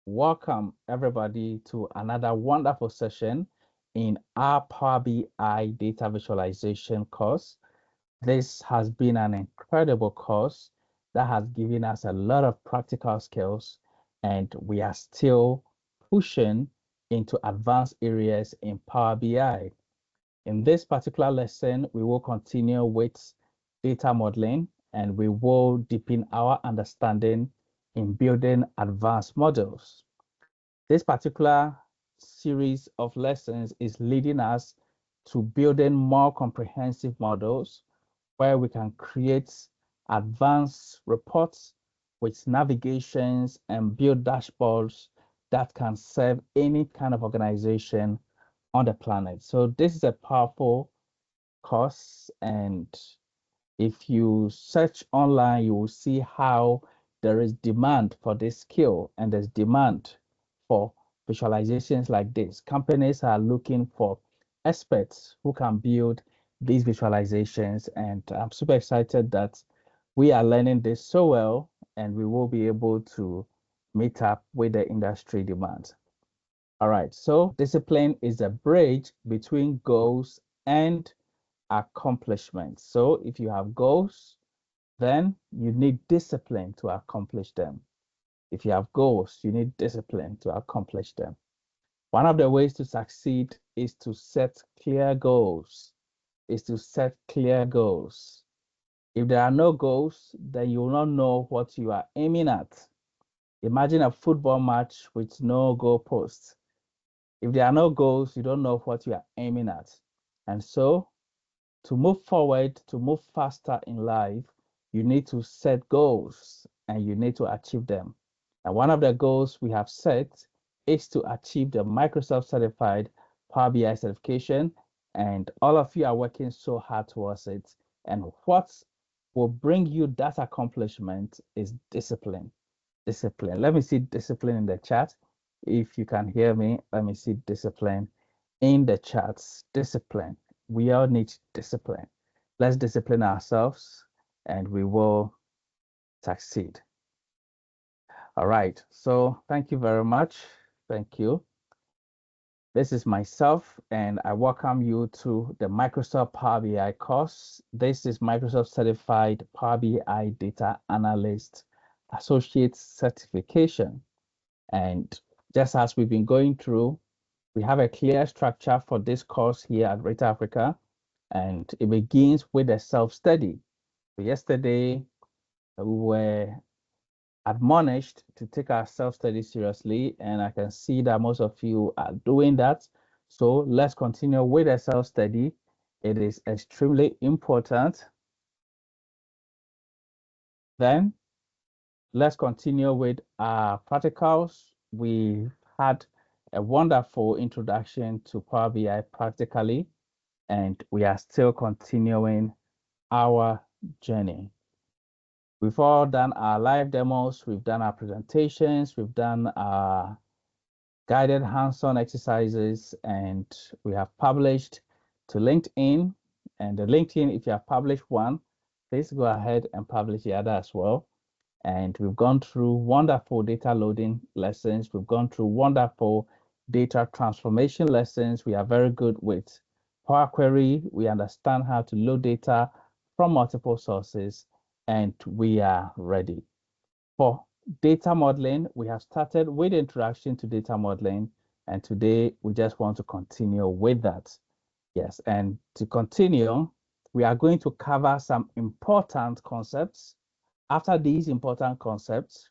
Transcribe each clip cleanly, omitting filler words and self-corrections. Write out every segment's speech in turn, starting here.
Welcome everybody to another wonderful session in our Power BI data visualization course. This has been an incredible course that has given us a lot of practical skills, and we are still pushing into advanced areas in Power BI. In this particular lesson, we will continue with data modeling, and we will deepen our understanding in building advanced models. This particular series of lessons is leading us to building more comprehensive models where we can create advanced reports with navigations and build dashboards that can serve any kind of organization on the planet. So this is a powerful course, and if you search online, you will see how there is demand for this skill and there's demand for visualizations like this. Companies are looking for experts who can build these visualizations, and I'm super excited that we are learning this so well and we will be able to meet up with the industry demands. All right, so discipline is a bridge between goals and accomplishments. So if you have goals, then you need discipline to accomplish them. If you have goals, you need discipline to accomplish them. One of the ways to succeed is to set clear goals, is to set clear goals. If there are no goals, then you will not know what you are aiming at. Imagine a football match with no goalposts. If there are no goals, you don't know what you are aiming at. And so to move forward, to move faster in life, you need to set goals and you need to achieve them. And one of the goals we have set is to achieve the Microsoft certified Power BI certification. And all of you are working so hard towards it. And what will bring you that accomplishment is discipline. Discipline. Let me see discipline in the chat. If you can hear me, let me see discipline in the chats. Discipline. We all need discipline. Let's discipline ourselves and we will succeed. All right. So thank you very much. Thank you. This is myself, and I welcome you to the Microsoft Power BI course. This is Microsoft Certified Power BI Data Analyst Associate Certification. And just as we've been going through, we have a clear structure for this course here at Greater Africa, and it begins with a self-study. Yesterday, we were admonished to take our self-study seriously, and I can see that most of you are doing that. So let's continue with a self-study. It is extremely important. Then let's continue with our practicals. We had a wonderful introduction to Power BI practically, and we are still continuing our journey. We've all done our live demos, we've done our presentations, we've done our guided hands-on exercises, and we have published to LinkedIn. And the LinkedIn, if you have published one, please go ahead and publish the other as well. And we've gone through wonderful data loading lessons. We've gone through wonderful data transformation lessons. We are very good with Power Query. We understand how to load data from multiple sources, and we are ready. For data modeling, we have started with introduction to data modeling, and today we just want to continue with that. Yes, and to continue, we are going to cover some important concepts. After these important concepts,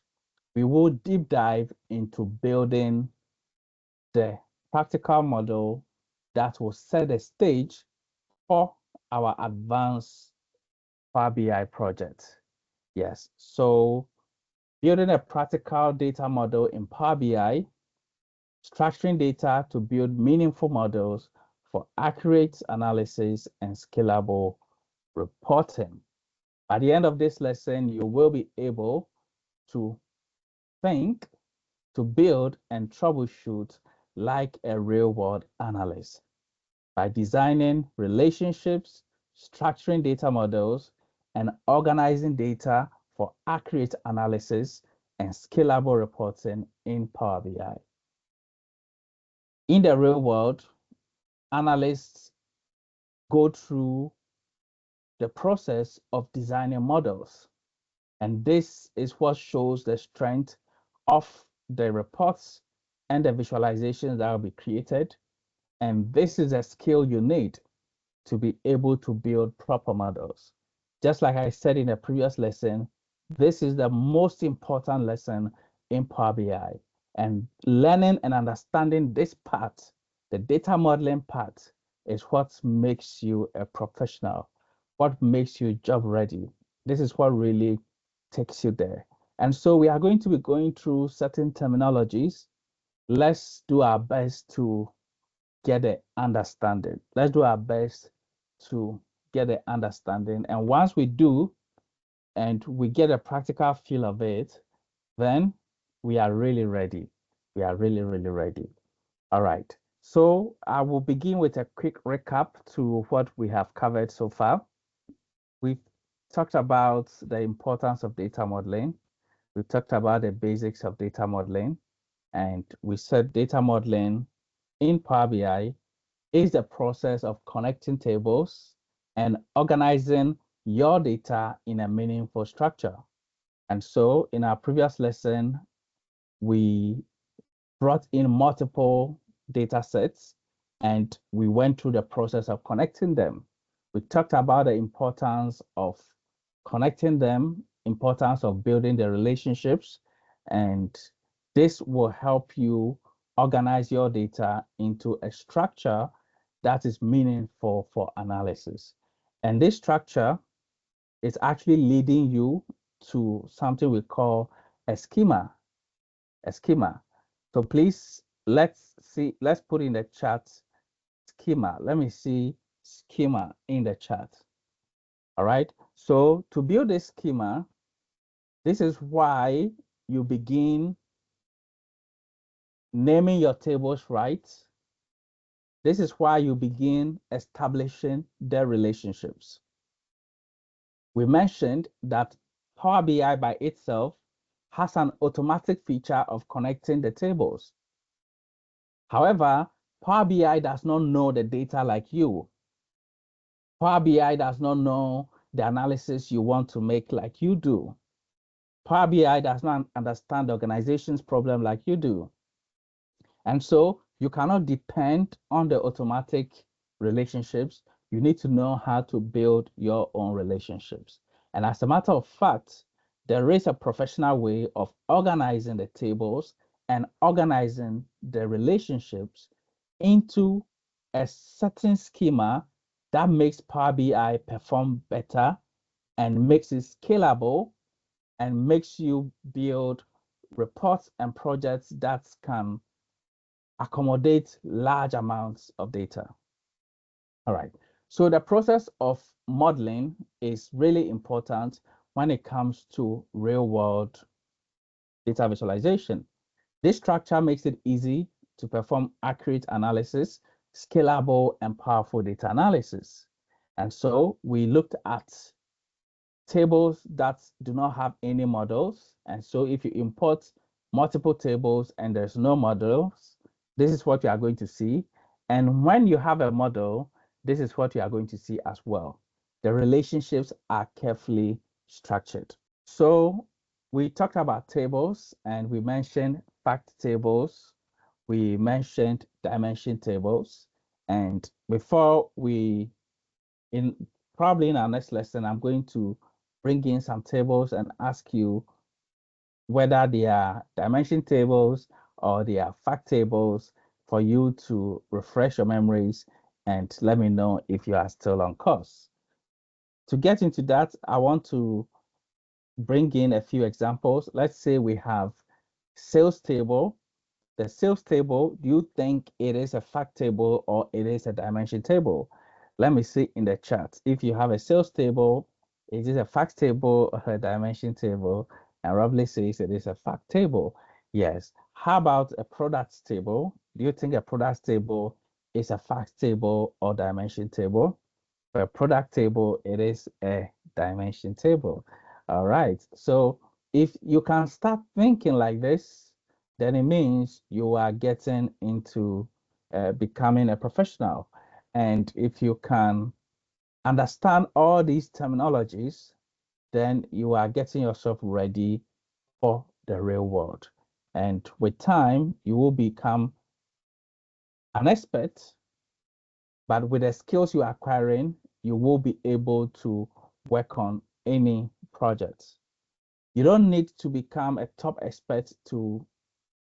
we will deep dive into building the practical model that will set the stage for our advanced Power BI project. Yes, so building a practical data model in Power BI, structuring data to build meaningful models for accurate analysis and scalable reporting. At the end of this lesson, you will be able to think, to build and troubleshoot like a real-world analyst by designing relationships, structuring data models, and organizing data for accurate analysis and scalable reporting in Power BI. In the real world, analysts go through the process of designing models. And this is what shows the strength of the reports and the visualizations that will be created. And this is a skill you need to be able to build proper models. Just like I said in a previous lesson, this is the most important lesson in Power BI. And learning and understanding this part, the data modeling part, is what makes you a professional, what makes you job ready. This is what really takes you there. And so we are going to be going through certain terminologies. Let's do our best to get the understanding. Let's do our best to get the understanding. And once we do, and we get a practical feel of it, then we are really ready. We are really, really ready. All right. So I will begin with a quick recap to what we have covered so far. We've talked about the importance of data modeling. We talked about the basics of data modeling. And we said data modeling in Power BI is the process of connecting tables and organizing your data in a meaningful structure. And so in our previous lesson, we brought in multiple data sets and we went through the process of connecting them. We talked about the importance of connecting them, importance of building the relationships, and this will help you organize your data into a structure that is meaningful for analysis. And this structure is actually leading you to something we call a schema. A schema. So please, let's put in the chat schema. Let me see schema in the chat. All right. So to build this schema, this is why you begin naming your tables right. This is why you begin establishing their relationships. We mentioned that Power BI by itself has an automatic feature of connecting the tables. However, Power BI does not know the data like you. Power BI does not know the analysis you want to make like you do. Power BI does not understand the organization's problem like you do. And so you cannot depend on the automatic relationships. You need to know how to build your own relationships. And as a matter of fact, there is a professional way of organizing the tables and organizing the relationships into a certain schema that makes Power BI perform better and makes it scalable and makes you build reports and projects that can accommodate large amounts of data. All right. So the process of modeling is really important when it comes to real world data visualization. This structure makes it easy to perform accurate analysis, scalable and powerful data analysis. And so we looked at tables that do not have any models. And so if you import multiple tables and there's no models, this is what you are going to see. And when you have a model, this is what you are going to see as well. The relationships are carefully structured. So we talked about tables and we mentioned fact tables. We mentioned dimension tables. And before probably in our next lesson, I'm going to bring in some tables and ask you whether they are dimension tables or they are fact tables for you to refresh your memories and let me know if you are still on course. To get into that, I want to bring in a few examples. Let's say we have sales table. The sales table, do you think it is a fact table or it is a dimension table? Let me see in the chat. If you have a sales table, is it a fact table or a dimension table? And Robly says it is a fact table. Yes. How about a products table? Do you think a products table is a fact table or dimension table? For a product table, it is a dimension table. All right. So If you can start thinking like this, then it means you are getting into becoming a professional. And if you can understand all these terminologies, then you are getting yourself ready for the real world. And with time, you will become an expert, but with the skills you are acquiring, you will be able to work on any project. You don't need to become a top expert to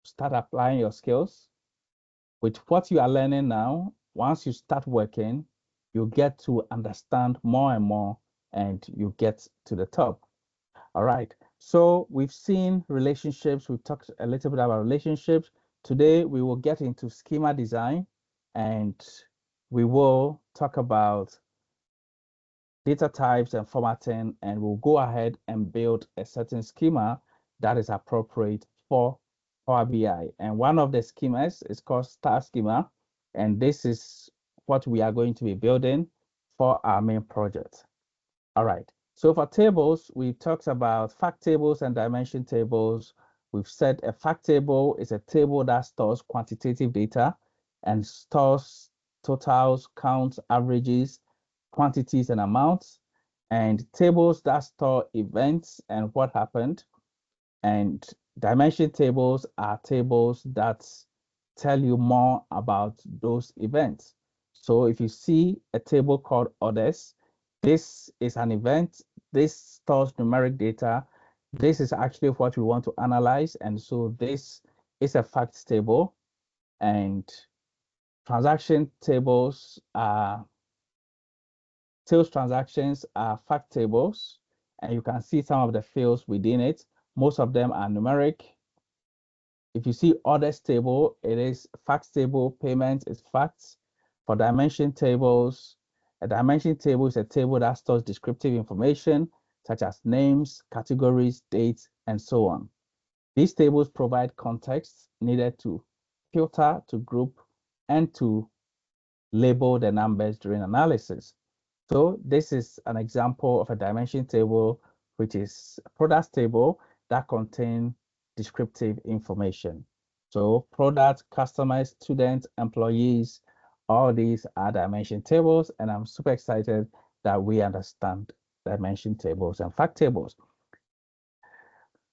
start applying your skills. With what you are learning now, once you start working, you get to understand more and more and you get to the top. All right. So we've seen relationships. We've talked a little bit about relationships. Today, we will get into schema design and we will talk about data types and formatting, and we'll go ahead and build a certain schema that is appropriate for Power BI. And one of the schemas is called star schema, and this is what we are going to be building for our main project. All right. So for tables, we talked about fact tables and dimension tables. We've said a fact table is a table that stores quantitative data and stores totals, counts, averages, quantities, and amounts. And tables that store events and what happened. And dimension tables are tables that tell you more about those events. So if you see a table called others, this is an event. This stores numeric data. This is actually what we want to analyze. And so this is a facts table. And transaction tables are sales transactions are fact tables. And you can see some of the fields within it. Most of them are numeric. If you see others table, it is facts table, payments is facts. For dimension tables, a dimension table is a table that stores descriptive information such as names, categories, dates, and so on. These tables provide context needed to filter, to group, and to label the numbers during analysis. So this is an example of a dimension table, which is a products table that contain descriptive information. So product, customers, students, employees, all these are dimension tables, and I'm super excited that we understand dimension tables and fact tables.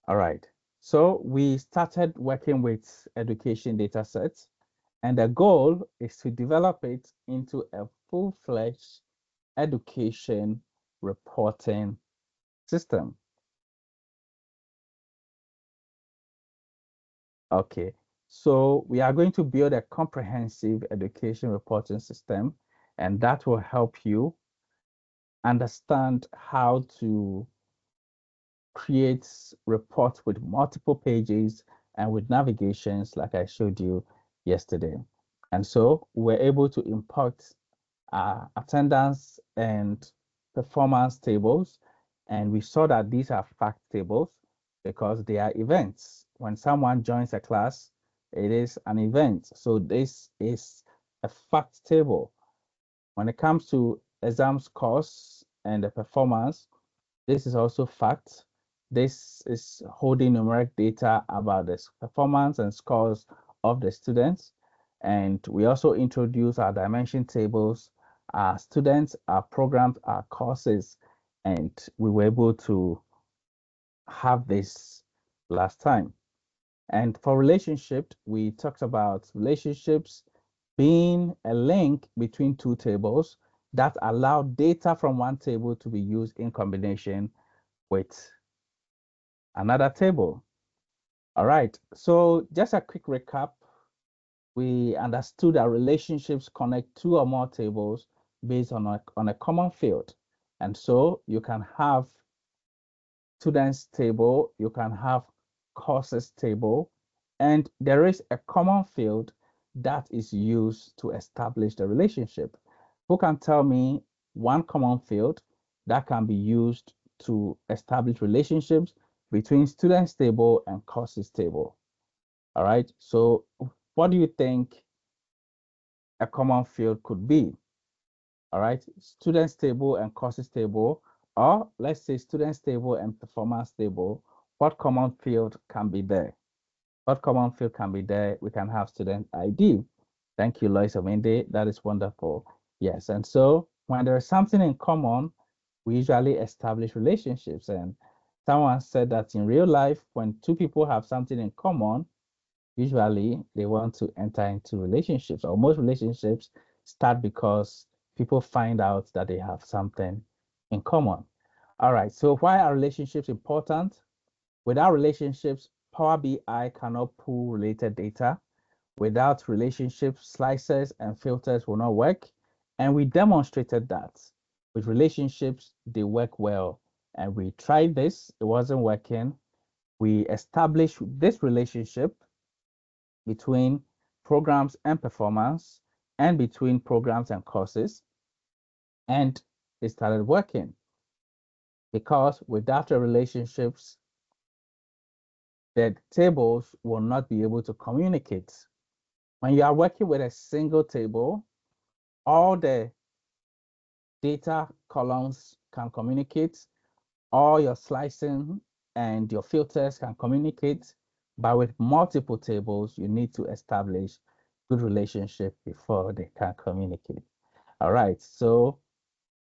All right. So we started working with education data sets, and the goal is to develop it into a full-fledged education reporting system. Okay, so we are going to build a comprehensive education reporting system, and that will help you understand how to create reports with multiple pages and with navigations like I showed you yesterday. And so we're able to import attendance and performance tables. And we saw that these are fact tables because they are events. When someone joins a class, it is an event. So this is a fact table. When it comes to exam scores and the performance, this is also fact. This is holding numeric data about the performance and scores of the students. And we also introduce our dimension tables, our students, our programs, our courses, and we were able to have this last time. And for relationship, we talked about relationships being a link between two tables that allow data from one table to be used in combination with another table. All right, so just a quick recap. We understood that relationships connect two or more tables based on a common field. And so you can have students table, you can have courses table, and there is a common field that is used to establish the relationship. Who can tell me one common field that can be used to establish relationships between students table and courses table? All right, so what do you think a common field could be? All right, students table and courses table, or let's say students table and performance table. What common field can be there? What common field can be there? We can have student ID. Thank you, Lois Ominde. That is wonderful. Yes, and so when there is something in common, we usually establish relationships. And someone said that in real life, when two people have something in common, usually they want to enter into relationships, or most relationships start because people find out that they have something in common. All right, so why are relationships important? Without relationships, Power BI cannot pull related data. Without relationships, slices and filters will not work. And we demonstrated that with relationships, they work well. And we tried this, it wasn't working. We established this relationship between programs and performance and between programs and courses. And it started working because without the relationships, the tables will not be able to communicate. When you are working with a single table, all the data columns can communicate, all your slicing and your filters can communicate, but with multiple tables, you need to establish good relationship before they can communicate. All right, so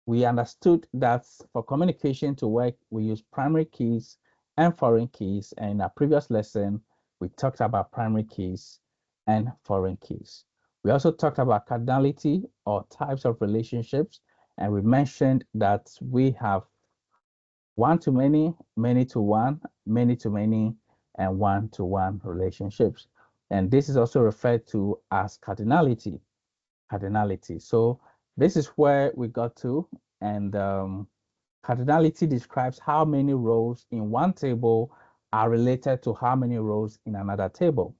we understood that for communication to work, we use primary keys and foreign keys. And in our previous lesson, we talked about primary keys and foreign keys. We also talked about cardinality or types of relationships. And we mentioned that we have one to many to one, many to many, and one-to-one relationships. And this is also referred to as cardinality. Cardinality. So this is where we got to, and cardinality describes how many rows in one table are related to how many rows in another table.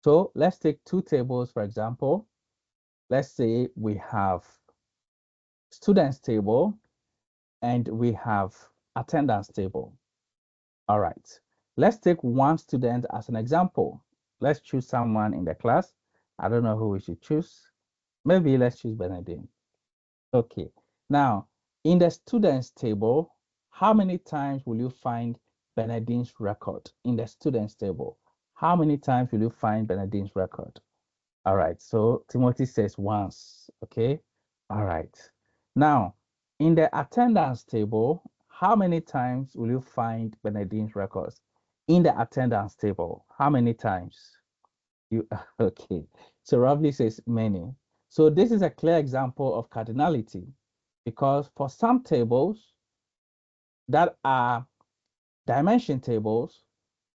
So let's take two tables, for example. Let's say we have students table and we have attendance table. All right, let's take one student as an example. Let's choose someone in the class. I don't know who we should choose. Maybe let's choose Benedict. Okay, now in the students table, how many times will you find Benedict's record in the students table? How many times will you find Benedict's record? All right, so Timothy says once, okay? All right. Now, in the attendance table, how many times will you find Benedict's records? In the attendance table, how many times? You okay. So Ravli says many. So this is a clear example of cardinality because for some tables that are dimension tables,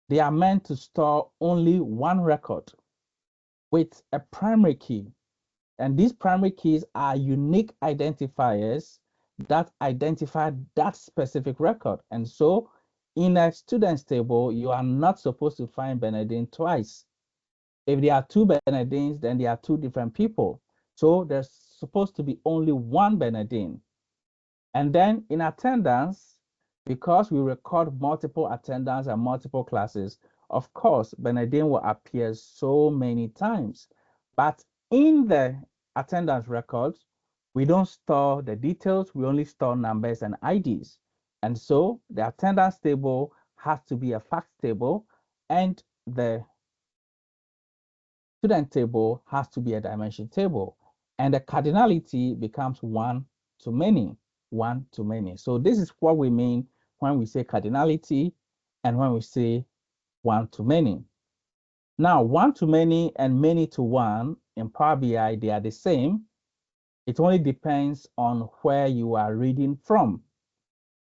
they are meant to store only one record with a primary key. And these primary keys are unique identifiers that identify that specific record. And so in a student's table, you are not supposed to find Benedict twice. If there are two Benedicts, then there are two different people. So there's supposed to be only one Benedict. And then in attendance, because we record multiple attendance and multiple classes, of course, Benedict will appear so many times. But in the attendance records, we don't store the details, we only store numbers and IDs. And so the attendance table has to be a fact table, and the student table has to be a dimension table. And the cardinality becomes one to many, one to many. So this is what we mean when we say cardinality and when we say one to many. Now, one to many and many to one in Power BI, they are the same. It only depends on where you are reading from.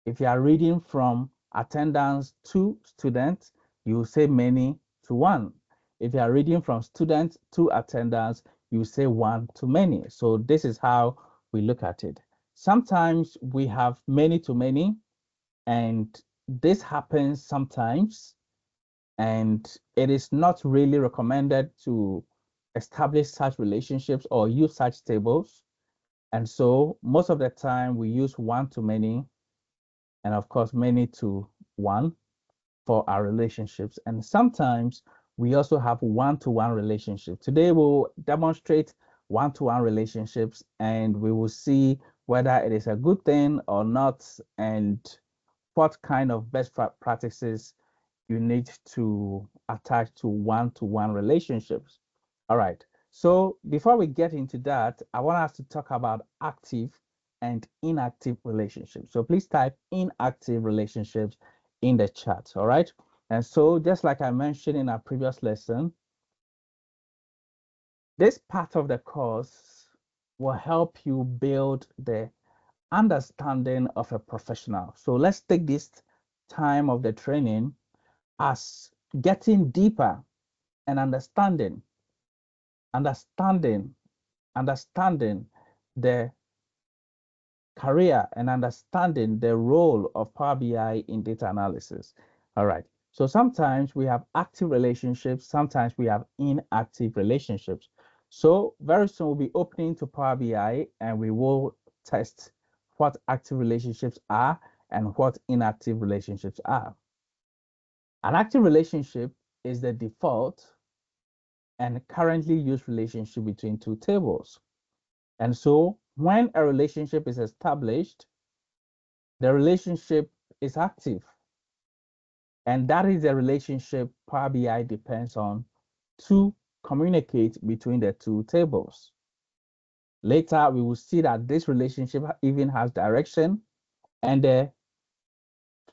If you are reading from attendance to student, you say many to one. If you are reading from student to attendance, you say one to many. So this is how we look at it. Sometimes we have many to many, and this happens sometimes, and it is not really recommended to establish such relationships or use such tables. And so most of the time we use one to many, and of course, many to one for our relationships. And sometimes we also have one-to-one relationships. Today we'll demonstrate one-to-one relationships, and we will see whether it is a good thing or not, and what kind of best practices you need to attach to one-to-one relationships. All right. So before we get into that, I want us to talk about active and inactive relationships. So please type inactive relationships in the chat. All right. And so just like I mentioned in our previous lesson, this part of the course will help you build the understanding of a professional. So let's take this time of the training as getting deeper and understanding the career and understanding the role of Power BI in data analysis. All right. So sometimes we have active relationships, sometimes we have inactive relationships. So very soon we'll be opening to Power BI and we will test what active relationships are and what inactive relationships are. An active relationship is the default and currently used relationship between two tables. And so when a relationship is established, the relationship is active. And that is the relationship Power BI depends on to communicate between the two tables. Later, we will see that this relationship even has direction and the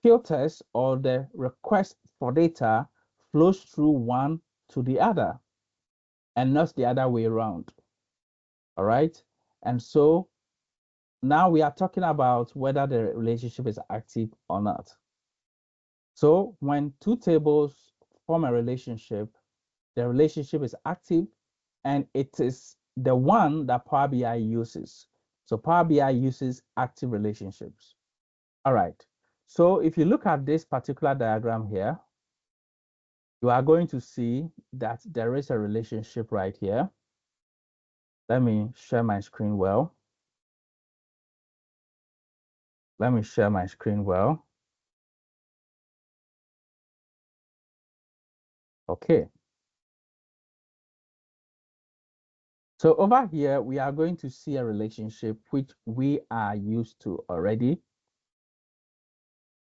filters or the request for data flows through one to the other and not the other way around. All right. And so now we are talking about whether the relationship is active or not. So when two tables form a relationship, the relationship is active and it is the one that Power BI uses. So Power BI uses active relationships. All right. So if you look at this particular diagram here, you are going to see that there is a relationship right here. Let me share my screen well. Let me share my screen well. Okay. So over here, we are going to see a relationship which we are used to already.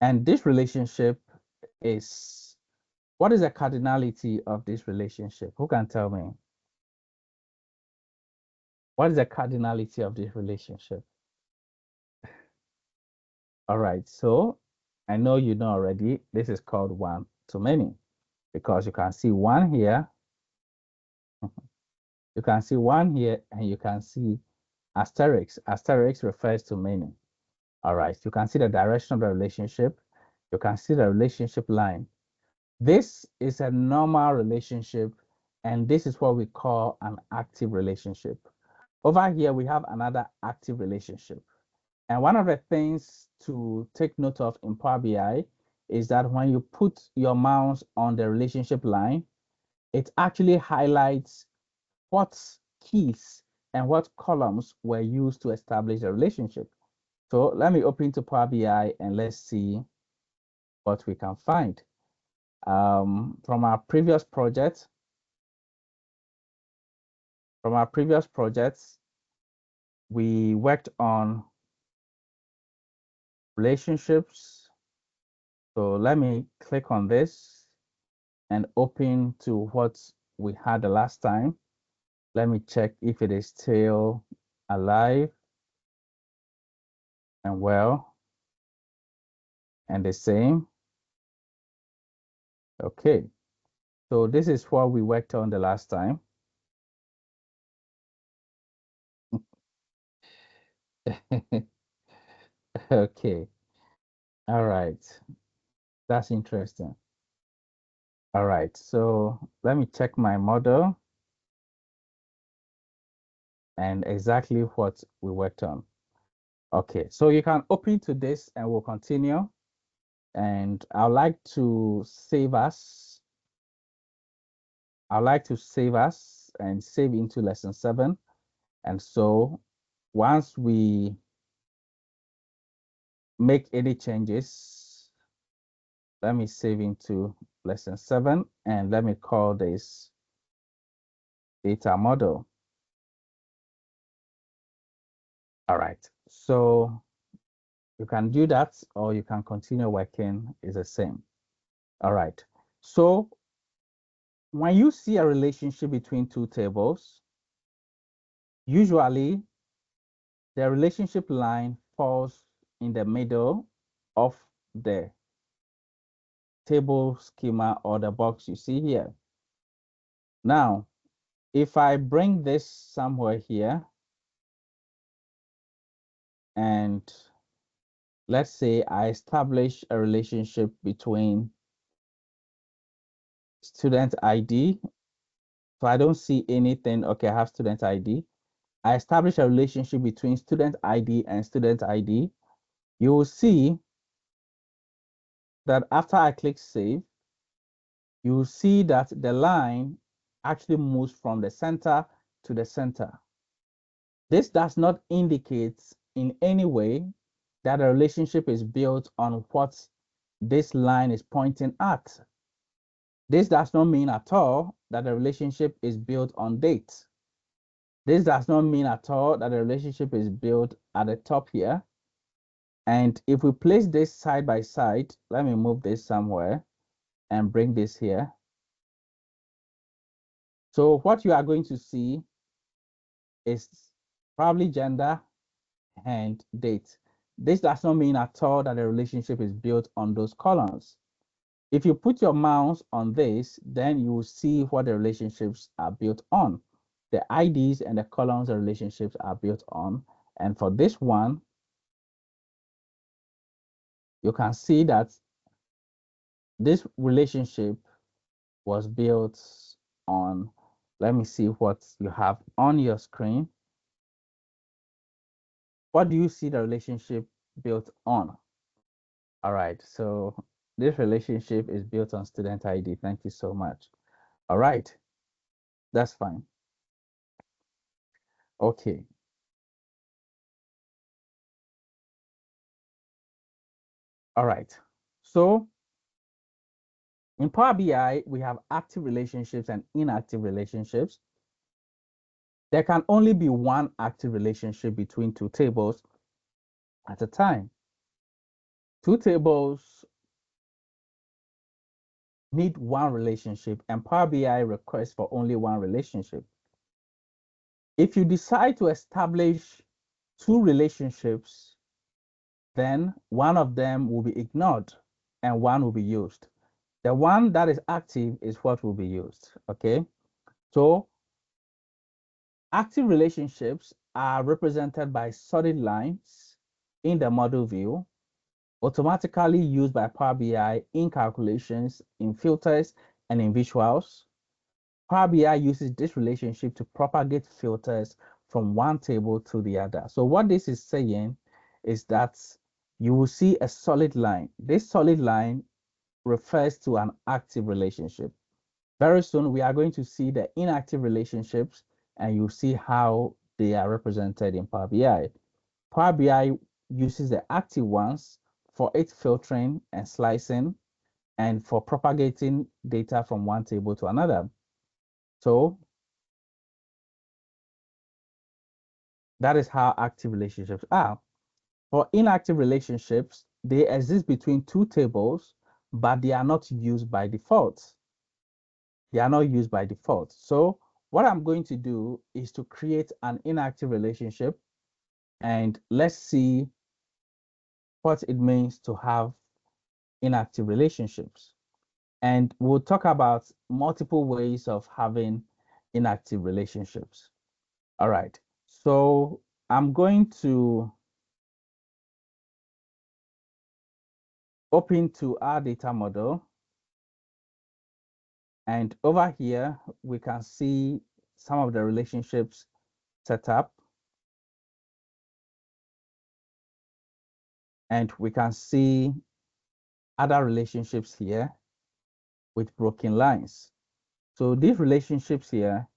And this relationship is, what is the cardinality of this relationship? Who can tell me? What is the cardinality of this relationship? All right, so I know you know already, this is called one to many because you can see one here, you can see one here, and you can see asterisk. Asterisk refers to many. All right, you can see the direction of the relationship. You can see the relationship line. This is a normal relationship, and this is what we call an active relationship. Over here, we have another active relationship. And one of the things to take note of in Power BI is that when you put your mouse on the relationship line, it actually highlights what keys and what columns were used to establish a relationship. So let me open to Power BI and let's see what we can find. From our previous projects, we worked on relationships. So let me click on this and open to what we had the last time. Let me check if it is still alive and well and the same. Okay, so this is what we worked on the last time. Okay, all right, that's interesting. All right, so let me check my model and exactly what we worked on. Okay, so you can open to this and we'll continue. And I'd like to save us. I'd like to save us and save into lesson 7. And so once we make any changes, let me save into lesson 7 and let me call this data model. All right, so you can do that or you can continue working, is the same. All right, So when you see a relationship between two tables, usually the relationship line falls in the middle of the table schema or the box you see here. Now, if I bring this somewhere here, and let's say I establish a relationship between student ID. So I don't see anything. Okay, I have student ID. I establish a relationship between student ID and student ID. You will see that after I click save, you will see that the line actually moves from the center to the center. This does not indicate in any way that a relationship is built on what this line is pointing at. This does not mean at all that the relationship is built on date. This does not mean at all that the relationship is built at the top here. And if we place this side by side, let me move this somewhere and bring this here. So what you are going to see is probably gender and date. This does not mean at all that the relationship is built on those columns. If you put your mouse on this, then you will see what the relationships are built on. The IDs and the columns the relationships are built on. And for this one, you can see that this relationship was built on, let me see what you have on your screen. What do you see the relationship built on? All right, so this relationship is built on student ID. Thank you so much. All right, that's fine. Okay. All right. So in Power BI, we have active relationships and inactive relationships. There can only be one active relationship between two tables at a time. Two tables need one relationship, and Power BI requests for only one relationship. If you decide to establish two relationships, then one of them will be ignored and one will be used. The one that is active is what will be used, okay? So active relationships are represented by solid lines in the model view, automatically used by Power BI in calculations, in filters, and in visuals. Power BI uses this relationship to propagate filters from one table to the other. So what this is saying is that you will see a solid line. This solid line refers to an active relationship. Very soon, we are going to see the inactive relationships, and you'll see how they are represented in Power BI. Power BI uses the active ones for its filtering and slicing and for propagating data from one table to another. So that is how active relationships are. For inactive relationships, they exist between two tables, but they are not used by default. They are not used by default. So what I'm going to do is to create an inactive relationship, and let's see what it means to have inactive relationships. And we'll talk about multiple ways of having inactive relationships. All right. So I'm going to open to our data model. And over here, we can see some of the relationships set up. And we can see other relationships here with broken lines. So these relationships here,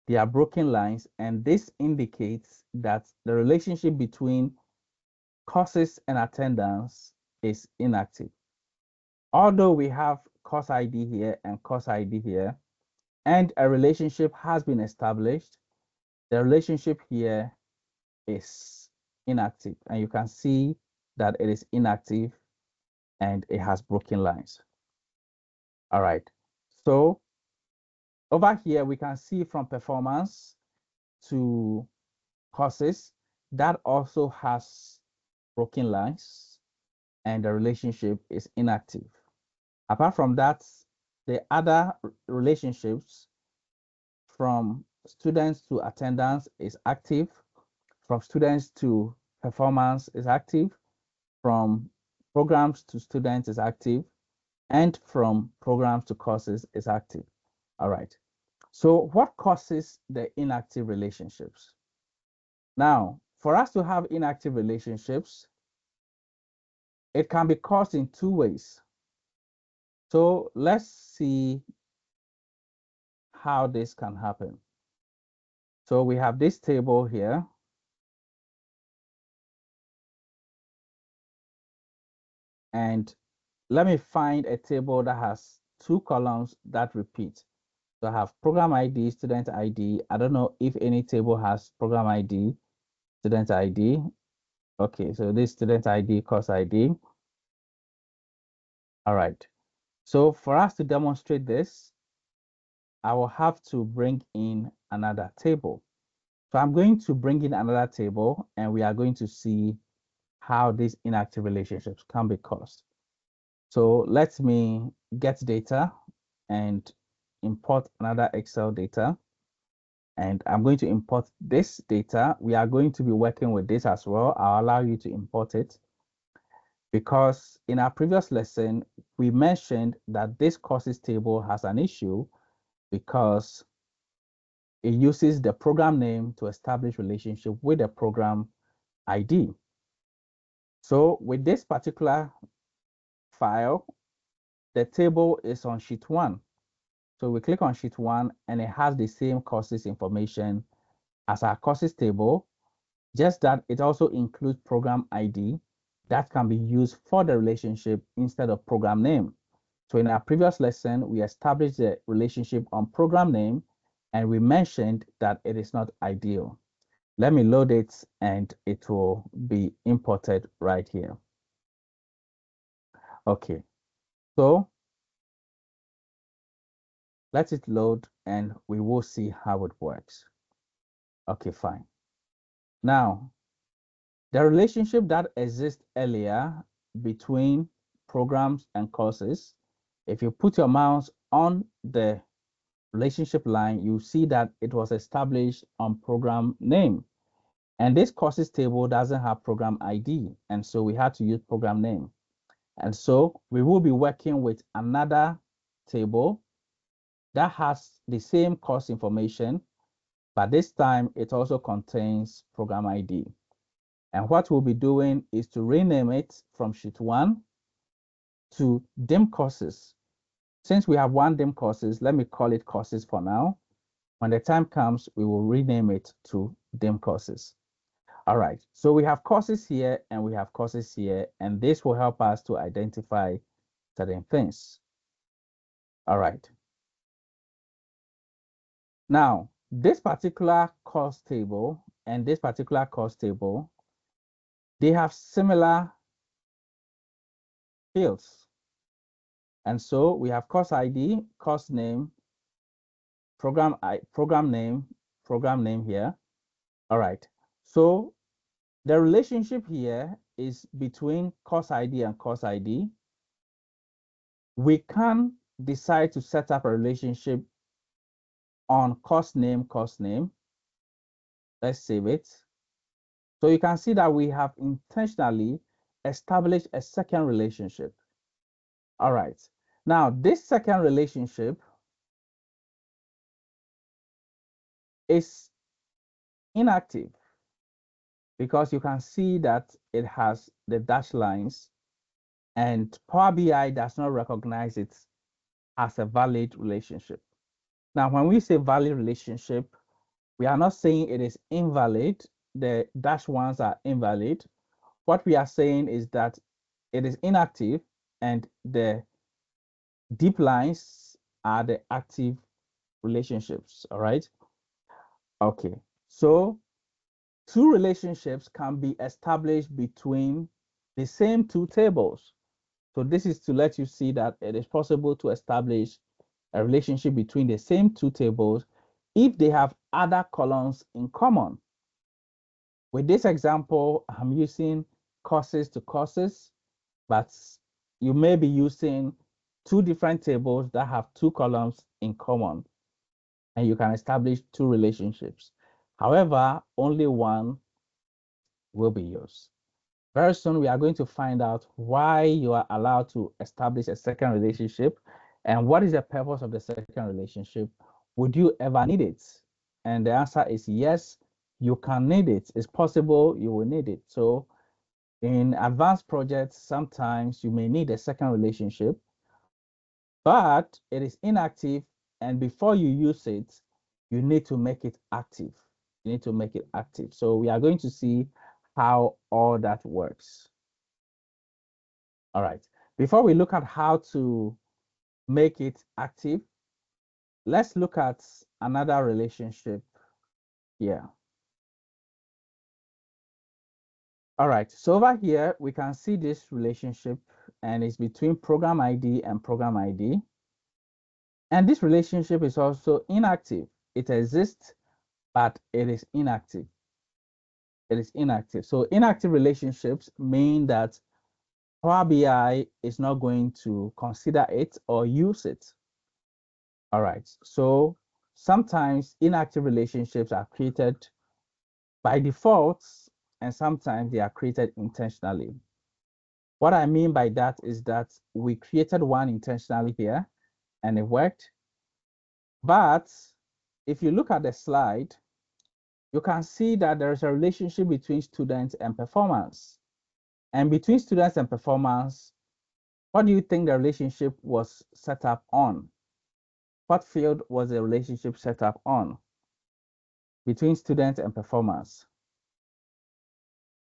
they are broken lines, and this indicates that the relationship between courses and attendance is inactive. Although we have course ID here and course ID here, and a relationship has been established, the relationship here is inactive, and you can see that it is inactive and it has broken lines. All right. So over here, we can see from performance to courses that also has broken lines and the relationship is inactive. Apart from that, the other relationships from students to attendance is active, from students to performance is active, from programs to students is active, and from programs to courses is active. All right. So what causes the inactive relationships? Now, for us to have inactive relationships, it can be caused in two ways. So let's see how this can happen. So we have this table here. And let me find a table that has two columns that repeat. So I have program ID, student ID. I don't know if any table has program ID, student ID. Okay, so this student ID, course ID. All right. So for us to demonstrate this, I will have to bring in another table. So I'm going to bring in another table and we are going to see how these inactive relationships can be caused. So let me get data and import another Excel data. And I'm going to import this data. We are going to be working with this as well. I'll allow you to import it because in our previous lesson, we mentioned that this courses table has an issue because it uses the program name to establish relationship with the program ID. So with this particular file, the table is on sheet 1. So we click on sheet 1 and it has the same courses information as our courses table, just that it also includes program ID that can be used for the relationship instead of program name. So in our previous lesson, we established the relationship on program name and we mentioned that it is not ideal. Let me load it and it will be imported right here. Okay, so let it load and we will see how it works. Okay, fine. Now, the relationship that exists earlier between programs and courses, if you put your mouse on the relationship line, you see that it was established on program name. And this courses table doesn't have program ID. And so we had to use program name. And so we will be working with another table that has the same course information, but this time it also contains program ID. And what we'll be doing is to rename it from sheet 1 to dim courses. Since we have one dim courses, let me call it courses for now. When the time comes, we will rename it to dim courses. All right, so we have courses here and we have courses here, and this will help us to identify certain things. All right. Now, this particular course table and this particular course table, they have similar fields. And so we have course ID, course name, program name here. All right. So the relationship here is between course ID and course ID. We can decide to set up a relationship on course name. Let's save it. So you can see that we have intentionally established a second relationship. All right. Now, this second relationship is inactive because you can see that it has the dashed lines and Power BI does not recognize it as a valid relationship. Now, when we say valid relationship, we are not saying it is invalid. The dash ones are invalid. What we are saying is that it is inactive and the deep lines are the active relationships. All right. Okay. So two relationships can be established between the same two tables. So this is to let you see that it is possible to establish a relationship between the same two tables if they have other columns in common. With this example, I'm using courses to courses, but you may be using two different tables that have two columns in common, and you can establish two relationships. However, only one will be used. Very soon, we are going to find out why you are allowed to establish a second relationship and what is the purpose of the second relationship. Would you ever need it? And the answer is yes, you can need it. It's possible you will need it. So in advanced projects, sometimes you may need a second relationship, but it is inactive. And before you use it, you need to make it active. You need to make it active. So we are going to see how all that works. All right. Before we look at how to make it active, let's look at another relationship here. All right. So over here, we can see this relationship, and it's between program ID and program ID. And this relationship is also inactive. It exists, but it is inactive. It is inactive. So inactive relationships mean that Power BI is not going to consider it or use it. All right. So sometimes inactive relationships are created by default, and sometimes they are created intentionally. What I mean by that is that we created one intentionally here and it worked. But if you look at the slide, you can see that there is a relationship between students and performance. And between students and performance, what do you think the relationship was set up on? What field was the relationship set up on? Between students and performance.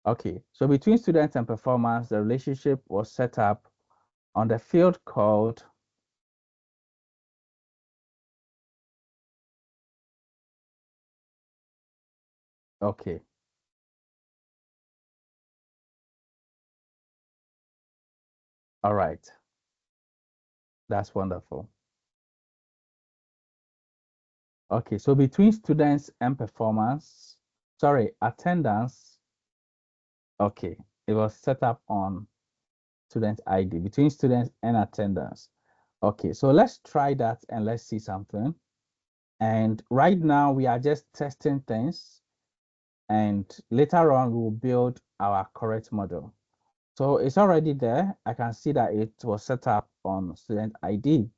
Okay, so between students and performance, the relationship was set up on the field called okay. All right. That's wonderful. Okay, so between students and performance, sorry, attendance, okay, it was set up on student ID, between students and attendance. Okay, so let's try that and let's see something. And right now we are just testing things, and later on we will build our correct model. So it's already there. I can see that it was set up on student ID.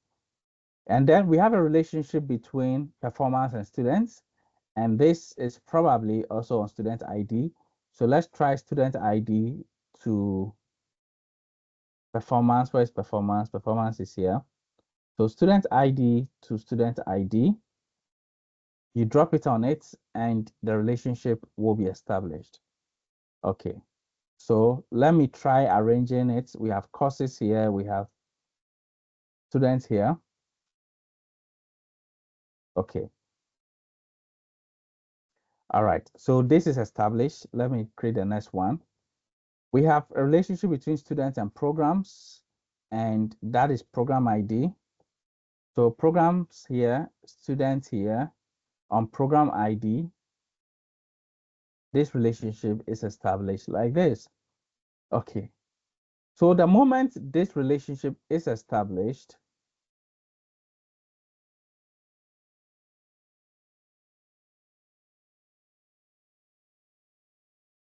And then we have a relationship between performance and students. And this is probably also on student ID. So let's try student ID to performance. Where is performance? Performance is here. So student ID to student ID. You drop it on it and the relationship will be established. Okay. So let me try arranging it. We have courses here. We have students here. Okay. All right. So this is established. Let me create the next one. We have a relationship between students and programs, and that is program ID. So programs here, students here, on program ID, this relationship is established like this. Okay. So the moment this relationship is established,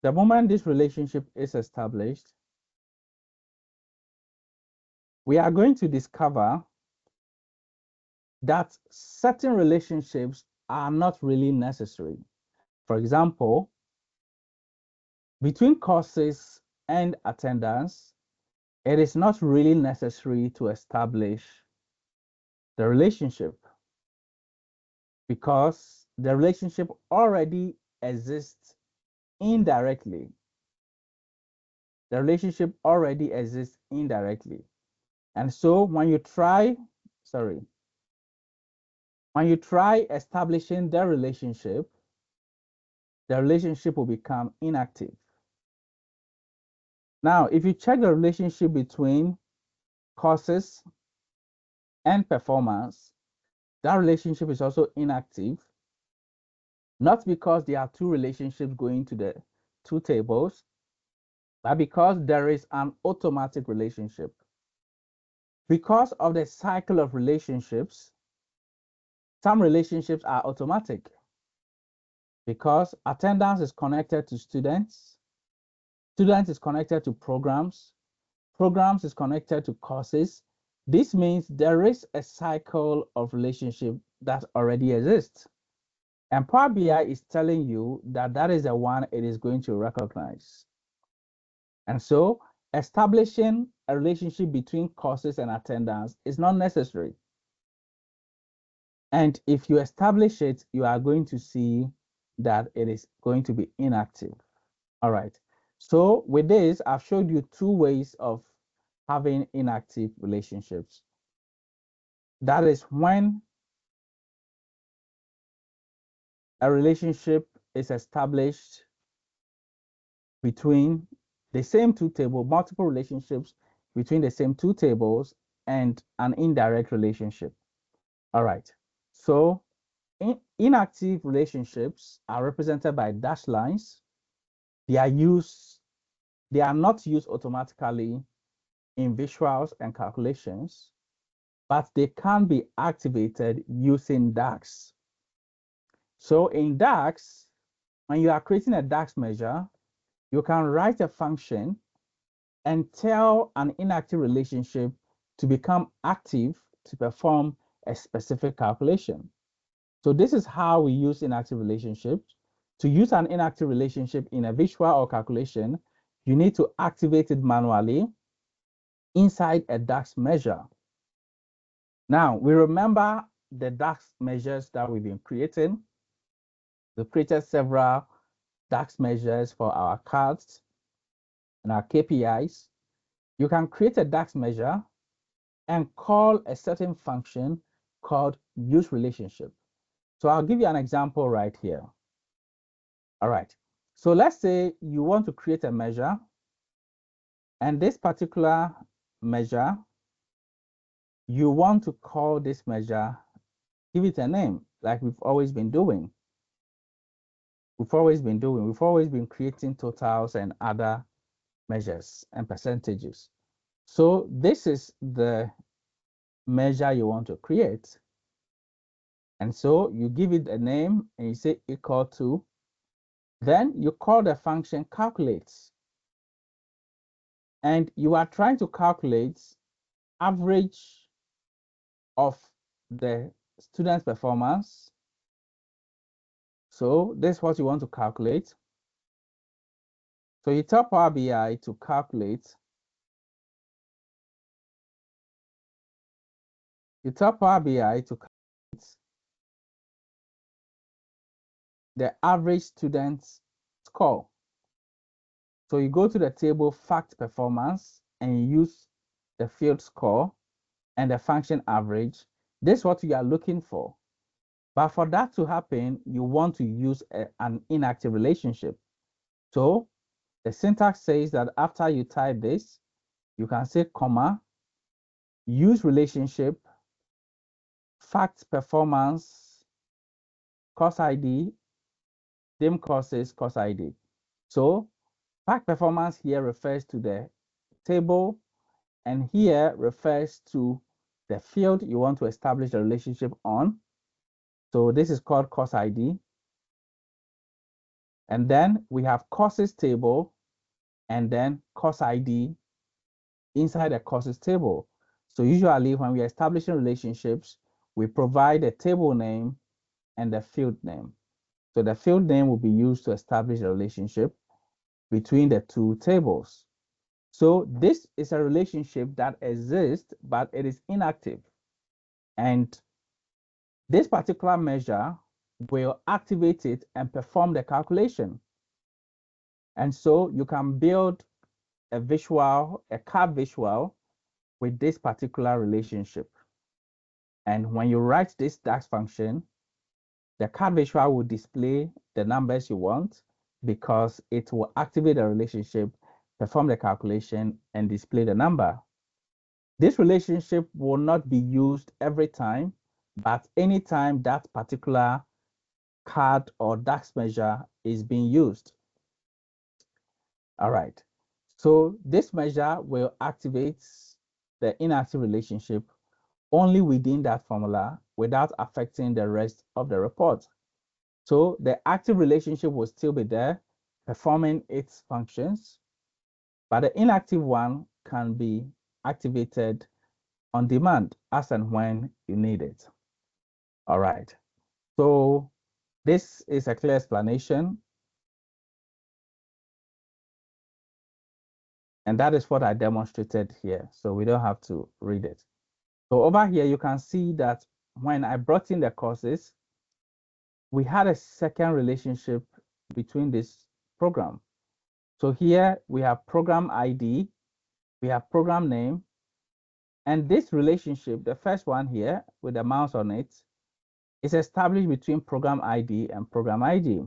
the moment this relationship is established, we are going to discover that certain relationships are not really necessary. For example, between courses and attendance, it is not really necessary to establish the relationship because the relationship already exists indirectly. The relationship already exists indirectly. And so when you try, sorry, when you try establishing the relationship will become inactive. Now, if you check the relationship between courses and performance, that relationship is also inactive, not because there are two relationships going to the two tables, but because there is an automatic relationship. Because of the cycle of relationships, some relationships are automatic. Because attendance is connected to students, students is connected to programs, programs is connected to courses. This means there is a cycle of relationship that already exists. And Power BI is telling you that that is the one it is going to recognize. And so establishing a relationship between courses and attendance is not necessary. And if you establish it, you are going to see that it is going to be inactive. All right. So with this, I've showed you two ways of having inactive relationships. That is when a relationship is established between the same two tables, multiple relationships between the same two tables, and an indirect relationship. All right. So inactive relationships are represented by dashed lines. They are not used automatically in visuals and calculations, but they can be activated using DAX. So in DAX, when you are creating a DAX measure, you can write a function and tell an inactive relationship to become active to perform a specific calculation. So this is how we use inactive relationships. To use an inactive relationship in a visual or calculation, you need to activate it manually inside a DAX measure. Now, we remember the DAX measures that we've been creating. We created several DAX measures for our cards and our KPIs. You can create a DAX measure and call a certain function called use relationship. So I'll give you an example right here. All right. So let's say you want to create a measure, and this particular measure, you want to call this measure, give it a name, like we've always been doing. We've always been creating totals and other measures and percentages. So this is the measure you want to create. And so you give it a name and you say equal to, then you call the function calculates. And you are trying to calculate average of the student's performance. So this is what you want to calculate. So you tell Power BI to calculate. You tell Power BI to calculate the average student's score. So you go to the table fact performance and you use the field score and the function average. This is what you are looking for. But for that to happen, you want to use an inactive relationship. So the syntax says that after you type this, you can say comma, use relationship, fact performance, course ID, dim courses, course ID. So fact performance here refers to the table, and here refers to the field you want to establish a relationship on. So this is called course ID. And then we have courses table and then course ID inside the courses table. So usually when we are establishing relationships, we provide a table name and the field name. So the field name will be used to establish a relationship between the two tables. So this is a relationship that exists, but it is inactive. And this particular measure will activate it and perform the calculation. And so you can build a visual, a card visual with this particular relationship. And when you write this DAX function, the card visual will display the numbers you want because it will activate the relationship, perform the calculation, and display the number. This relationship will not be used every time, but anytime that particular card or DAX measure is being used. All right. So this measure will activate the inactive relationship only within that formula without affecting the rest of the report. So the active relationship will still be there, performing its functions, but the inactive one can be activated on demand as and when you need it. All right. So this is a clear explanation, and that is what I demonstrated here. So we don't have to read it. So over here, you can see that when I brought in the courses, we had a second relationship between this program. So here we have program ID, we have program name, and this relationship, the first one here with the mouse on it, is established between program ID and program ID.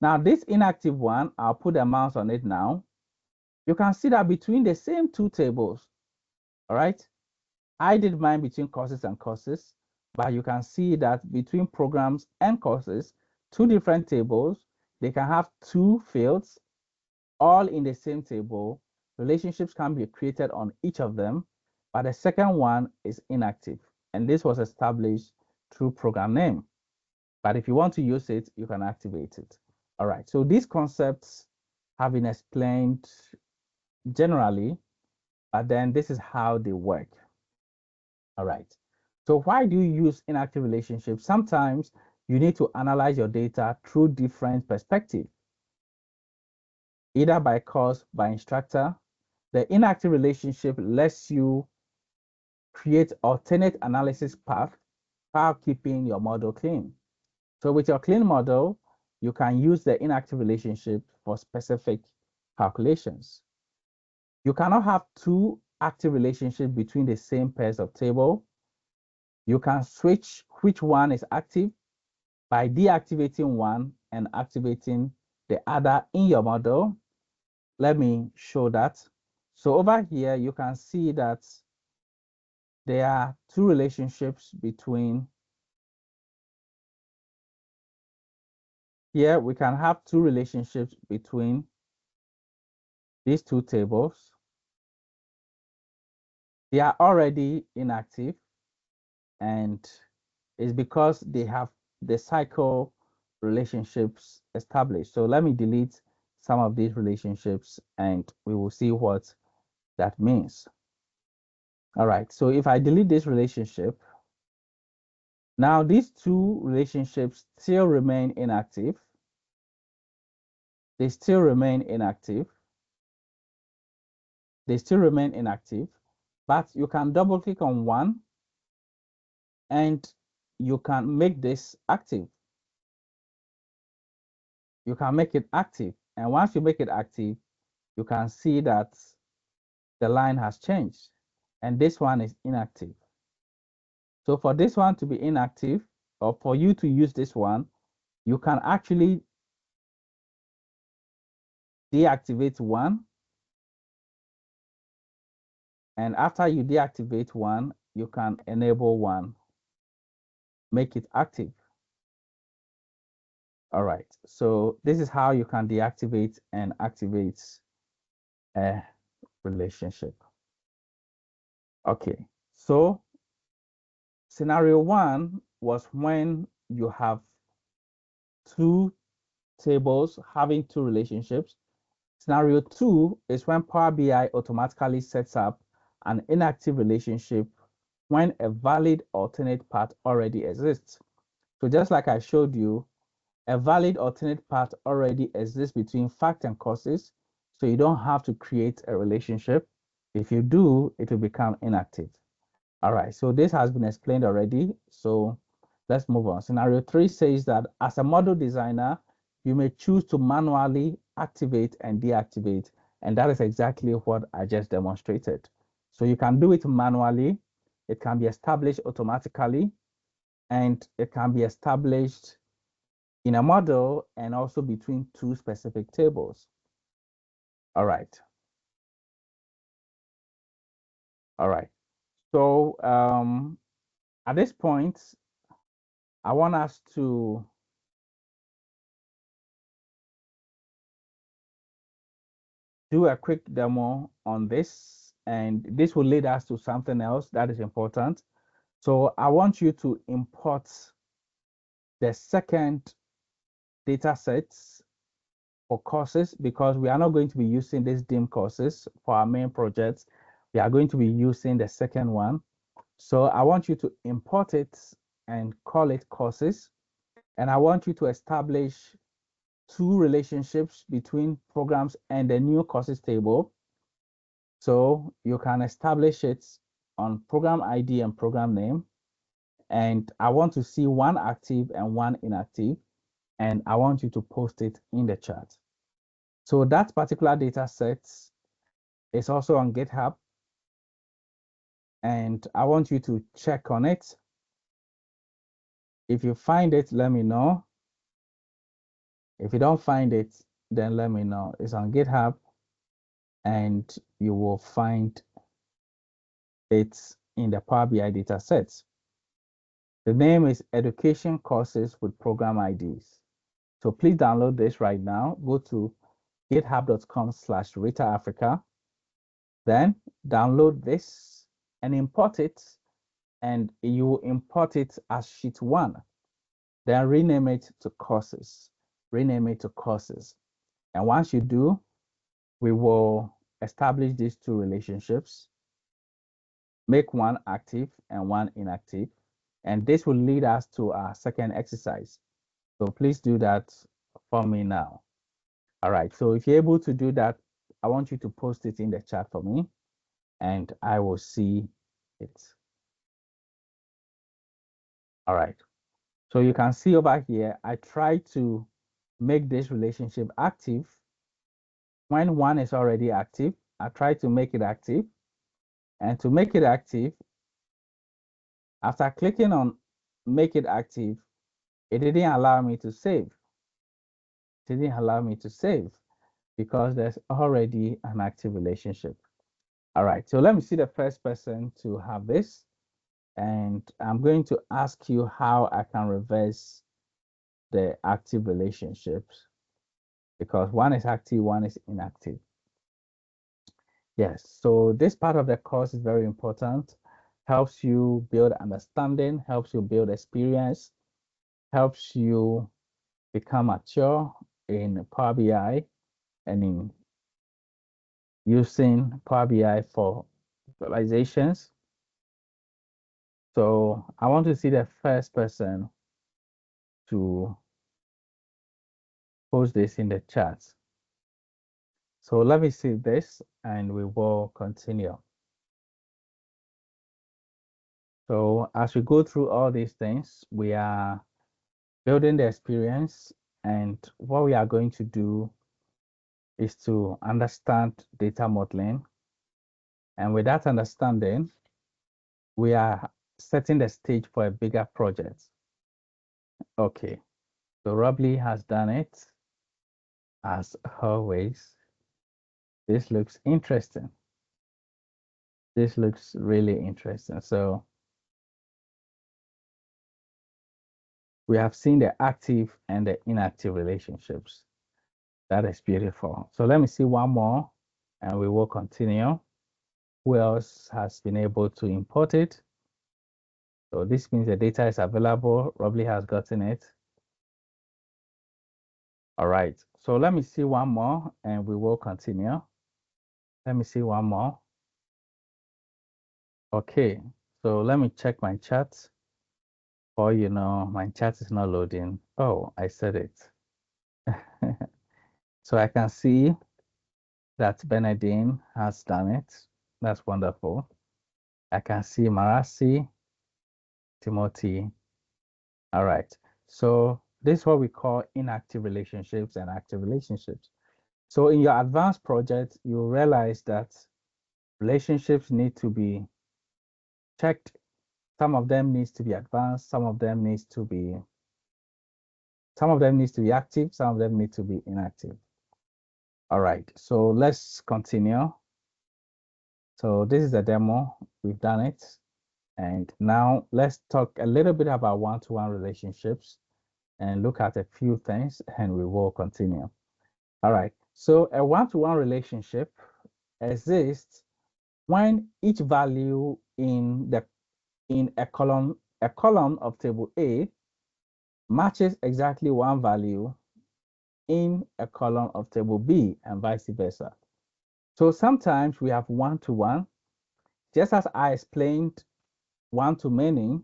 Now this inactive one, I'll put the mouse on it now. You can see that between the same two tables, all right? I did mine between courses and courses, but you can see that between programs and courses, two different tables, they can have two fields all in the same table. Relationships can be created on each of them, but the second one is inactive. And this was established through program name. But if you want to use it, you can activate it. All right, so these concepts have been explained generally, but then this is how they work. All right. So why do you use inactive relationships? Sometimes you need to analyze your data through different perspectives, either by course, by instructor. The inactive relationship lets you create alternate analysis path while keeping your model clean. So with your clean model, you can use the inactive relationship for specific calculations. You cannot have two active relationships between the same pairs of table. You can switch which one is active by deactivating one and activating the other in your model. Let me show that. So over here, you can see that there are two relationships between. Here we can have two relationships between these two tables. They are already inactive, and it's because they have the cycle relationships established. So let me delete some of these relationships and we will see what that means. All right, so if I delete this relationship, now these two relationships still remain inactive. They still remain inactive. They still remain inactive, but you can double click on one and you can make this active. You can make it active. And once you make it active, you can see that the line has changed and this one is inactive. So for this one to be inactive, or for you to use this one, you can actually deactivate one. And after you deactivate one, you can enable one, make it active. All right, so this is how you can deactivate and activate a relationship. Okay, so scenario one was when you have two tables having two relationships. Scenario two is when Power BI automatically sets up an inactive relationship when a valid alternate path already exists. So just like I showed you, a valid alternate path already exists between fact and causes, so you don't have to create a relationship. If you do, it will become inactive. All right, so this has been explained already, so let's move on. Scenario three says that as a model designer, you may choose to manually activate and deactivate, and that is exactly what I just demonstrated. So you can do it manually, it can be established automatically, and it can be established in a model and also between two specific tables. All right. All right. So at this point, I want us to do a quick demo on this, and this will lead us to something else that is important. So I want you to import the second data sets for courses, because we are not going to be using these DIM courses for our main projects. We are going to be using the second one. So I want you to import it and call it courses. And I want you to establish two relationships between programs and the new courses table. So you can establish it on program ID and program name. And I want to see one active and one inactive. And I want you to post it in the chat. So that particular data set is also on GitHub. And I want you to check on it. If you find it, let me know. If you don't find it, then let me know. It's on GitHub, and you will find it in the Power BI data sets. The name is Education Courses with Program IDs. So please download this right now. Go to github.com/RitaAfrica. Then download this and import it, and you import it as sheet 1. Then rename it to courses. Rename it to courses. And once you do, we will establish these two relationships, make one active and one inactive. And this will lead us to our second exercise. So please do that for me now. All right, so if you're able to do that, I want you to post it in the chat for me, and I will see it. All right, so you can see over here, I try to make this relationship active. When one is already active, I try to make it active. And to make it active, after clicking on make it active, it didn't allow me to save. It didn't allow me to save because there's already an active relationship. All right, so let me see the first person to have this. And I'm going to ask you how I can reverse the active relationships, because one is active, one is inactive. Yes, so this part of the course is very important. Helps you build understanding, helps you build experience, helps you become mature in Power BI and in using Power BI for visualizations. So I want to see the first person to post this in the chat. So let me see this and we will continue. So as we go through all these things, we are building the experience, and what we are going to do is to understand data modeling. And with that understanding, we are setting the stage for a bigger project. Okay, so Robley has done it as always. This looks interesting. This looks really interesting. So we have seen the active and the inactive relationships. That is beautiful. So let me see one more and we will continue. Who else has been able to import it? So this means the data is available. Robley has gotten it. All right. So let me see one more and we will continue. Let me see one more. Okay. So let me check my chat. Or, my chat is not loading. Oh, I said it. So I can see that Benedine has done it. That's wonderful. I can see Marasi, Timothy. All right. So this is what we call inactive relationships and active relationships. So in your advanced project, you realize that relationships need to be checked. Some of them needs to be advanced. Some of them needs to be active. Some of them need to be inactive. All right. So let's continue. So this is the demo. We've done it. And now let's talk a little bit about one-to-one relationships and look at a few things, and we will continue. All right. So a one-to-one relationship exists when each value in a column of table A matches exactly one value in a column of table B and vice versa. So sometimes we have one-to-one, just as I explained one-to-many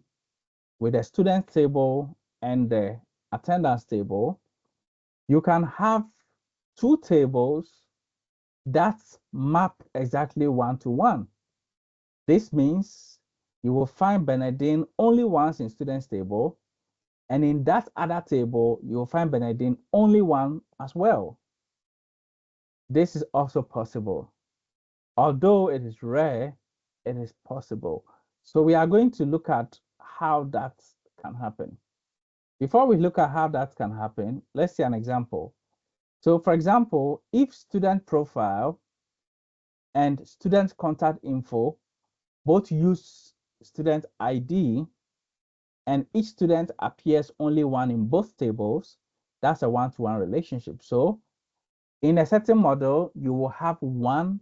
with the student table and the attendance table. You can have two tables that map exactly one-to-one. This means you will find Bernardine only once in student's table, and in that other table, you will find Bernardine only one as well. This is also possible. Although it is rare, it is possible. So we are going to look at how that can happen. Before we look at how that can happen, let's see an example. So for example, if student profile and student contact info both use student ID and each student appears only one in both tables, that's a one-to-one relationship. So in a certain model, you will have one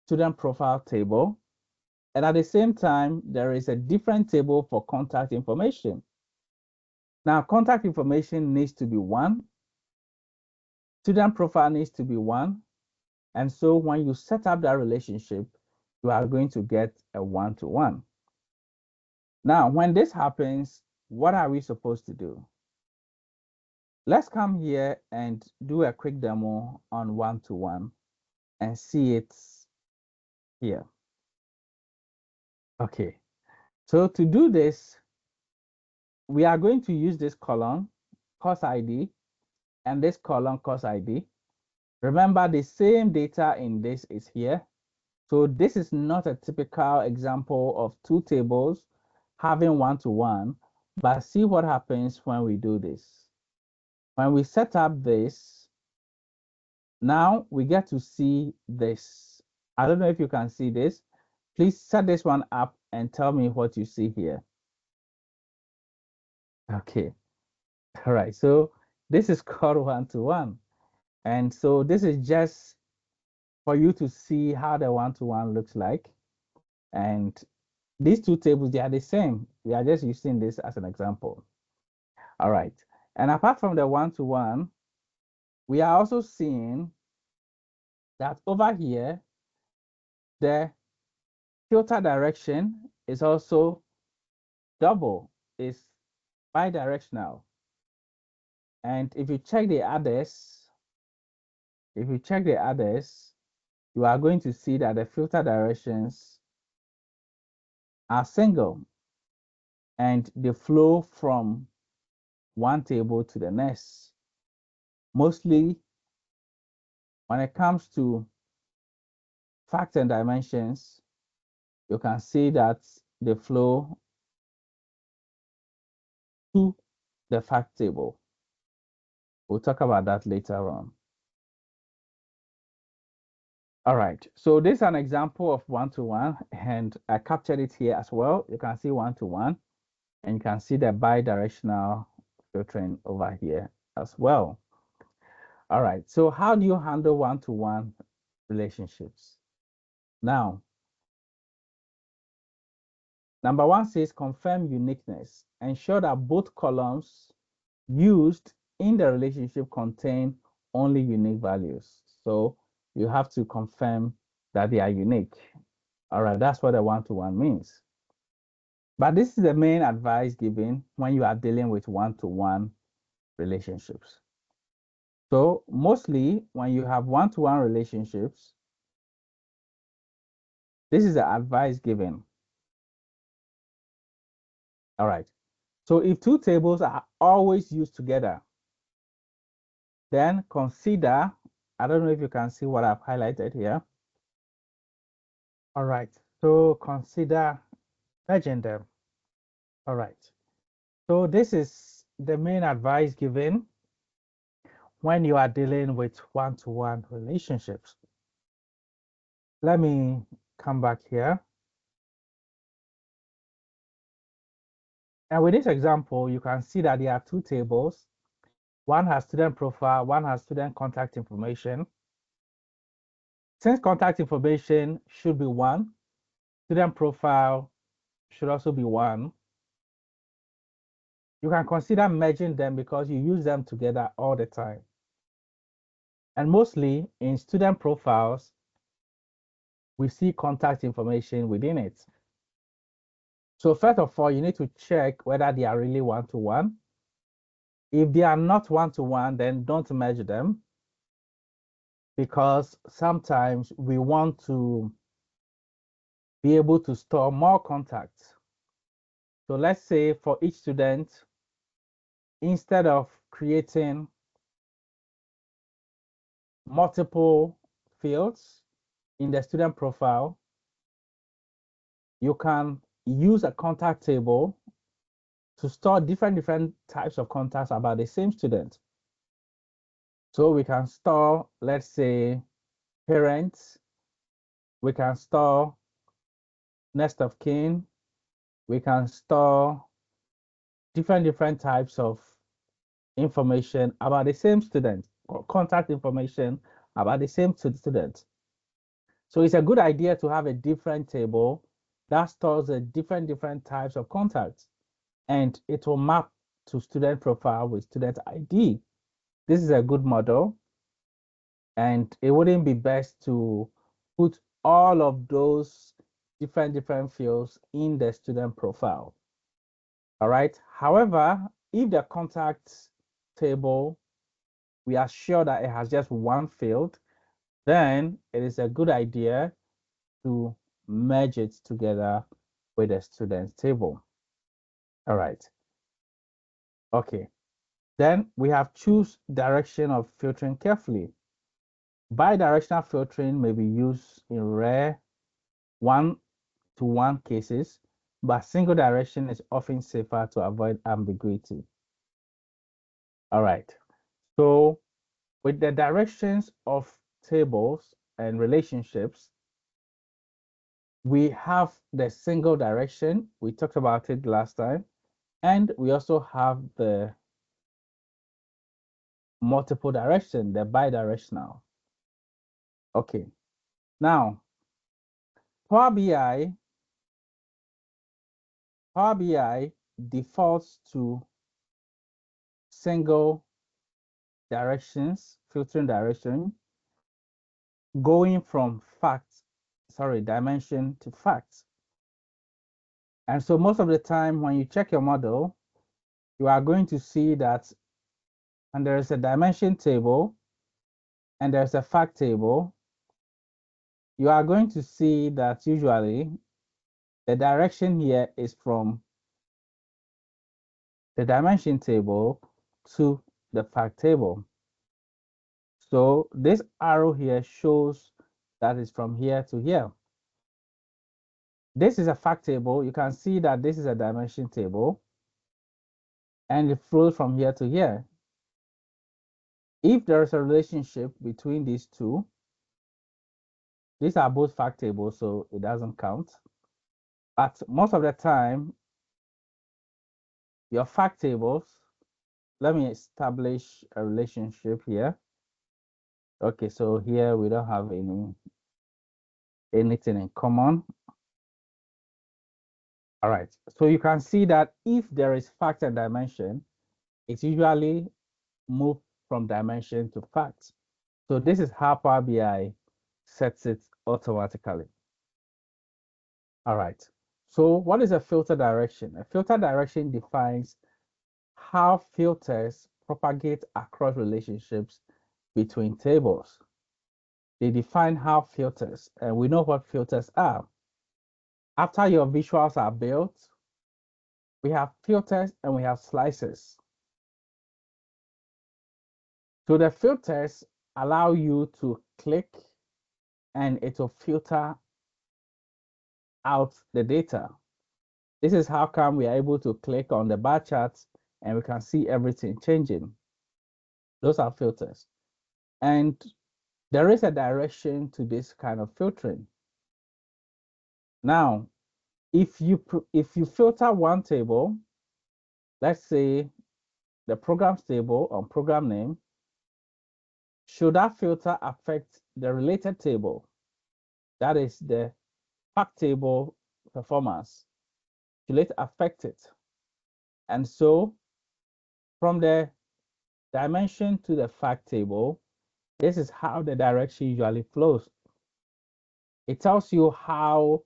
student profile table, and at the same time, there is a different table for contact information. Now, contact information needs to be one, student profile needs to be one, and so when you set up that relationship, you are going to get a one-to-one. Now, when this happens, what are we supposed to do? Let's come here and do a quick demo on one-to-one and see it here. Okay, so to do this, we are going to use this column, course ID, and this column, course ID. Remember, the same data in this is here. So this is not a typical example of two tables having one-to-one, but see what happens when we do this. When we set up this, now we get to see this. I don't know if you can see this. Please set this one up and tell me what you see here. Okay. All right. So this is called one-to-one. And so this is just for you to see how the one-to-one looks like. And these two tables, they are the same. We are just using this as an example. All right. And apart from the one-to-one, we are also seeing that over here, the filter direction is also double, is bidirectional. And if you check the others, you are going to see that the filter directions are single and they flow from one table to the next. Mostly when it comes to facts and dimensions, you can see that they flow to the fact table. We'll talk about that later on. All right, so this is an example of one-to-one, and I captured it here as well. You can see one-to-one, and you can see the bidirectional filtering over here as well. All right, so how do you handle one-to-one relationships? Now, number one says confirm uniqueness. Ensure that both columns used in the relationship contain only unique values. So you have to confirm that they are unique. All right, that's what a one-to-one means. But this is the main advice given when you are dealing with one-to-one relationships. So mostly when you have one-to-one relationships, this is the advice given. All right. So if two tables are always used together, then consider, I don't know if you can see what I've highlighted here. All right. So consider merging them. All right. So this is the main advice given when you are dealing with one-to-one relationships. Let me come back here. And with this example, you can see that there are two tables. One has student profile, one has student contact information. Since contact information should be one, student profile should also be one. You can consider merging them because you use them together all the time. And mostly in student profiles, we see contact information within it. So first of all, you need to check whether they are really one-to-one. If they are not one-to-one, then don't merge them because sometimes we want to be able to store more contacts. So let's say for each student, instead of creating multiple fields in the student profile, you can use a contact table to store different types of contacts about the same student. So we can store, let's say, parents, we can store next of kin, we can store different types of information about the same student or contact information about the same student. So it's a good idea to have a different table that stores the different types of contacts, and it will map to student profile with student ID. This is a good model, and it wouldn't be best to put all of those different fields in the student profile. All right. However, if the contact table, we are sure that it has just one field, then it is a good idea to merge it together with the students table. All right. Okay. Then we have choose direction of filtering carefully. Bidirectional filtering may be used in rare one-to-one cases, but single direction is often safer to avoid ambiguity. All right. So with the directions of tables and relationships, we have the single direction. We talked about it last time. And we also have the multiple direction, the bidirectional. Okay. Now, Power BI, Power BI defaults to single directions, filtering direction, going from dimension to facts. And so most of the time when you check your model, you are going to see that and there is a dimension table and there's a fact table, you are going to see that usually the direction here is from the dimension table to the fact table. So this arrow here shows that is from here to here. This is a fact table. You can see that this is a dimension table and it flows from here to here. If there is a relationship between these two, these are both fact tables, so it doesn't count. But most of the time, your fact tables, let me establish a relationship here. Okay, so here we don't have anything in common. All right, so you can see that if there is fact and dimension, it's usually moved from dimension to fact. So this is how Power BI sets it automatically. All right, so what is a filter direction? A filter direction defines how filters propagate across relationships between tables. They define how filters, and we know what filters are. After your visuals are built, we have filters and we have slices. So the filters allow you to click and it will filter out the data. This is how come we are able to click on the bar charts and we can see everything changing. Those are filters. And there is a direction to this kind of filtering. Now, if you filter one table let's say the programs table on program name, should that filter affect the related table? That is the fact table performance. Should it affect it? And so from the dimension to the fact table, this is how the direction usually flows. It tells you how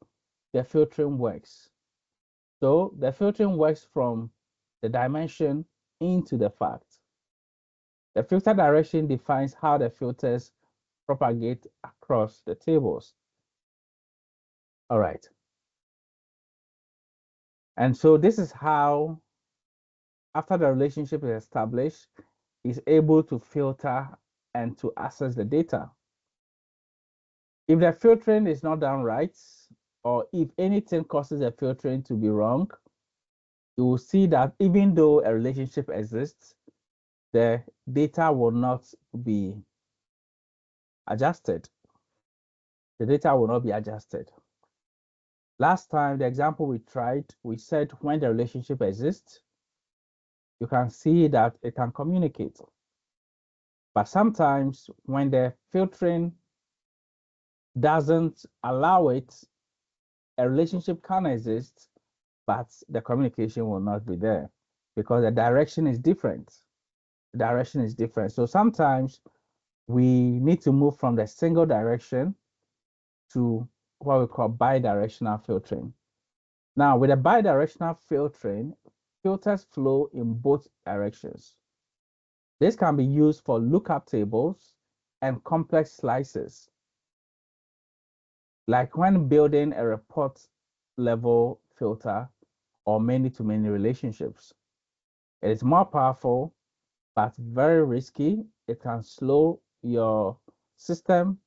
the filtering works. So the filtering works from the dimension into the fact. The filter direction defines how the filters propagate across the tables. All right. And so this is how, after the relationship is established, is able to filter and to access the data. If the filtering is not done right, or if anything causes the filtering to be wrong, you will see that even though a relationship exists, the data will not be adjusted. The data will not be adjusted. Last time, the example we tried, we said when the relationship exists, you can see that it can communicate. But sometimes when the filtering doesn't allow it, a relationship can exist, but the communication will not be there because the direction is different. The direction is different. So sometimes we need to move from the single direction to what we call bidirectional filtering. Now, with a bidirectional filtering, filters flow in both directions. This can be used for lookup tables and complex slices, like when building a report level filter or many-to-many relationships. It is more powerful, but very risky. It can slow your system,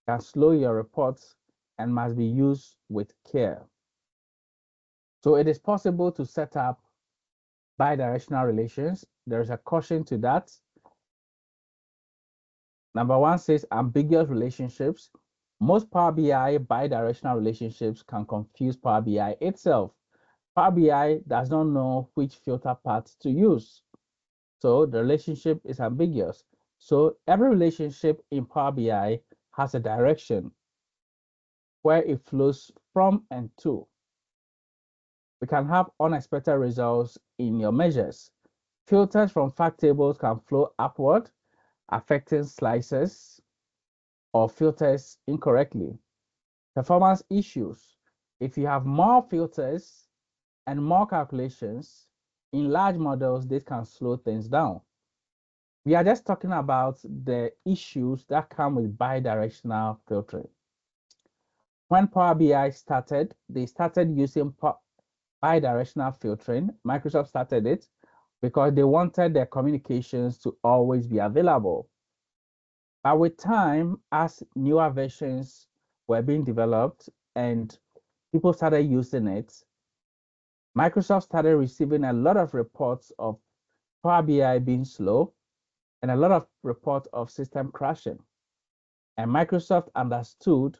can slow your reports, and must be used with care. So it is possible to set up bidirectional relations. There's a caution to that. Number one says ambiguous relationships. Most Power BI bidirectional relationships can confuse Power BI itself. Power BI does not know which filter path to use. So the relationship is ambiguous. So every relationship in Power BI has a direction where it flows from and to. We can have unexpected results in your measures. Filters from fact tables can flow upward, affecting slices or filters incorrectly. Performance issues. If you have more filters and more calculations in large models, this can slow things down. We are just talking about the issues that come with bidirectional filtering. When Power BI started, they started using bidirectional filtering. Microsoft started it because they wanted their communications to always be available. But with time, as newer versions were being developed and people started using it, Microsoft started receiving a lot of reports of Power BI being slow and a lot of reports of system crashing. And Microsoft understood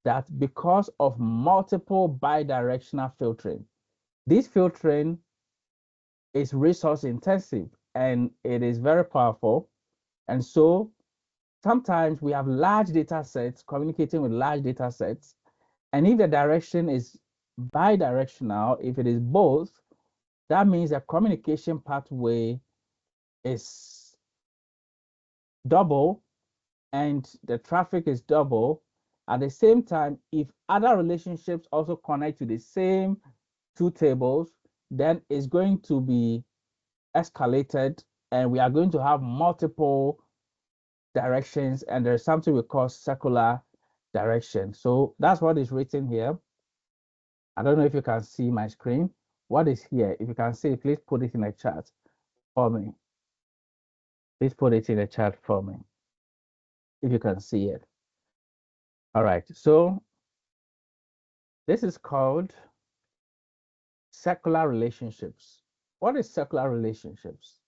that because of multiple bidirectional filtering, this filtering is resource intensive and it is very powerful. And so sometimes we have large data sets communicating with large data sets. And if the direction is bidirectional, if it is both, that means the communication pathway is double and the traffic is double. At the same time, if other relationships also connect to the same two tables, then it's going to be escalated and we are going to have multiple directions and there's something we call circular direction. So that's what is written here. I don't know if you can see my screen. What is here? If you can see, please put it in a chat for me. Please put it in a chat for me if you can see it. All right, so this is called circular relationships. What is circular relationships?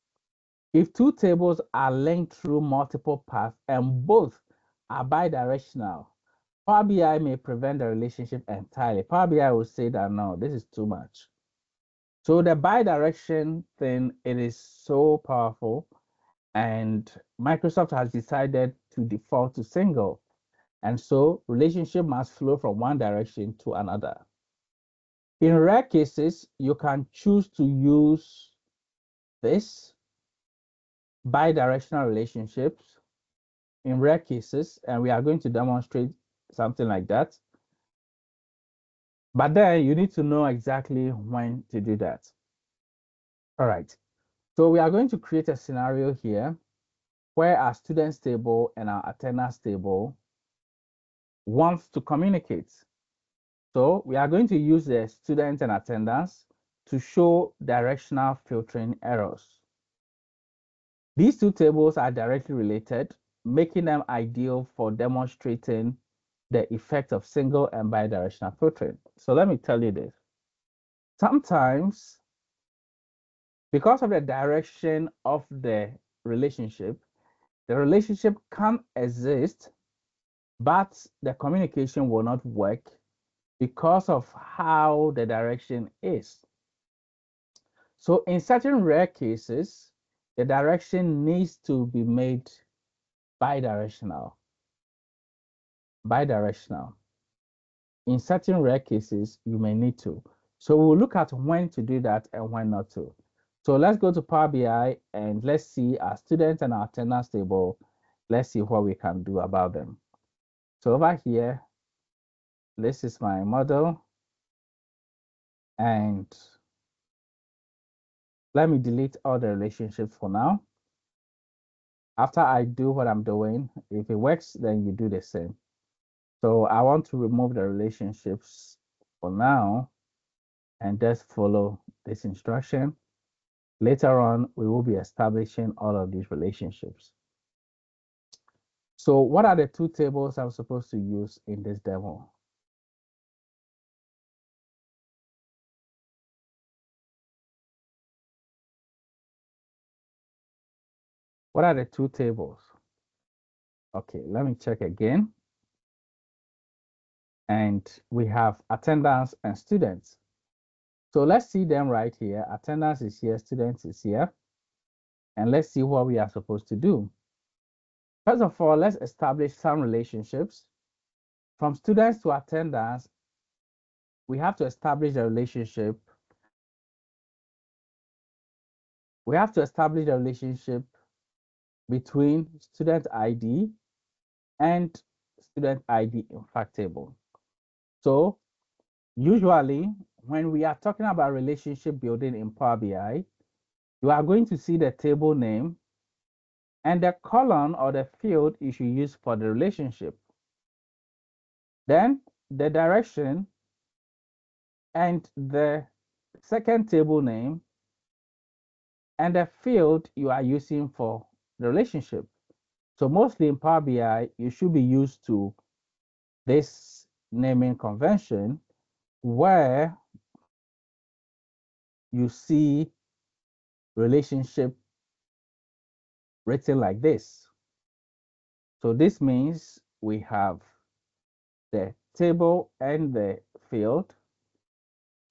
If two tables are linked through multiple paths and both are bidirectional, Power BI may prevent the relationship entirely. Power BI will say that no, this is too much. So the bidirection thing, it is so powerful, and Microsoft has decided to default to single. And so relationship must flow from one direction to another. In rare cases, you can choose to use this bidirectional relationships in rare cases, and we are going to demonstrate something like that. But then you need to know exactly when to do that. All right. So we are going to create a scenario here where our students table and our attendance table wants to communicate. So we are going to use the student and attendance to show directional filtering errors. These two tables are directly related, making them ideal for demonstrating the effect of single and bidirectional filtering. So let me tell you this. Sometimes, because of the direction of the relationship can exist, but the communication will not work because of how the direction is. So in certain rare cases, the direction needs to be made bidirectional. Bidirectional. In certain rare cases, you may need to. So we'll look at when to do that and when not to. So let's go to Power BI and let's see our students and our attendance table. Let's see what we can do about them. So over here, this is my model. And let me delete all the relationships for now. After I do what I'm doing, if it works, then you do the same. So I want to remove the relationships for now and just follow this instruction. Later on, we will be establishing all of these relationships. So what are the two tables I'm supposed to use in this demo? What are the two tables? Okay, let me check again. And we have attendance and students. So let's see them right here. Attendance is here, students is here. And let's see what we are supposed to do. First of all, let's establish some relationships. From students to attendance, we have to establish a relationship. We have to establish a relationship between student ID and student ID in fact table. So usually when we are talking about relationship building in Power BI, you are going to see the table name and the column or the field you should use for the relationship. Then the direction and the second table name and the field you are using for the relationship. So mostly in Power BI, you should be used to this naming convention where you see relationship written like this. So this means we have the table and the field,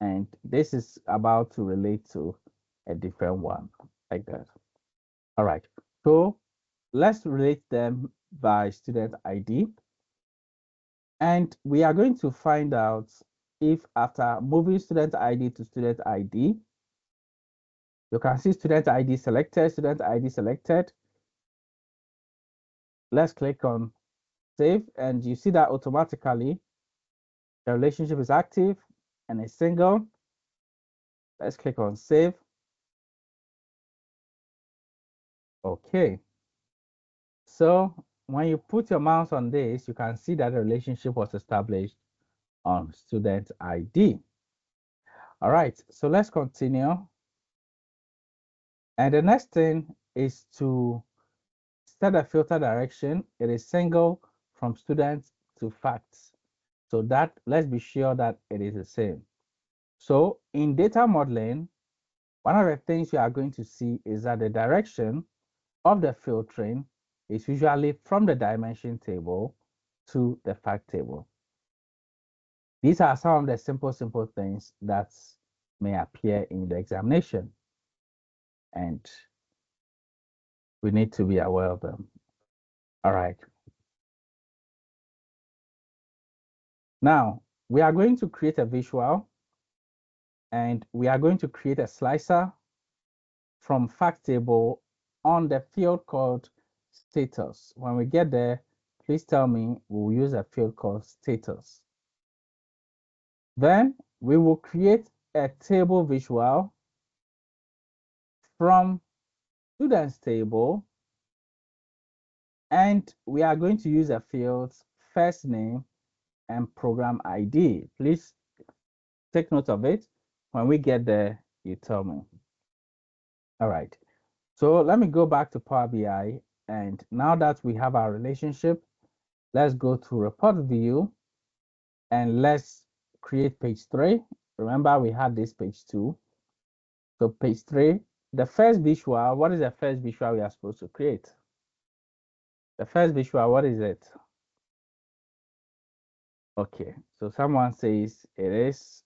and this is about to relate to a different one like that. All right, so let's relate them by student ID. And we are going to find out if after moving student ID to student ID, you can see student ID selected, student ID selected. Let's click on save, and you see that automatically the relationship is active and it's single. Let's click on save. Okay. So when you put your mouse on this, you can see that the relationship was established on student ID. All right, so let's continue. And the next thing is to set a filter direction. It is single from students to facts. So that let's be sure that it is the same. So in data modeling, one of the things you are going to see is that the direction of the filtering is usually from the dimension table to the fact table. These are some of the simple things that may appear in the examination, and we need to be aware of them. All right. Now, we are going to create a visual, and we are going to create a slicer from fact table on the field called status. When we get there, please tell me we'll use a field called status. Then we will create a table visual from students table, and we are going to use a fields first name and program ID. Please take note of it. When we get there, you tell me. All right. So let me go back to Power BI. And now that we have our relationship, let's go to report view and let's create page 3. Remember, we had this page 2. So page 3, the first visual, what is the first visual we are supposed to create? The first visual, what is it? Okay, so someone says it is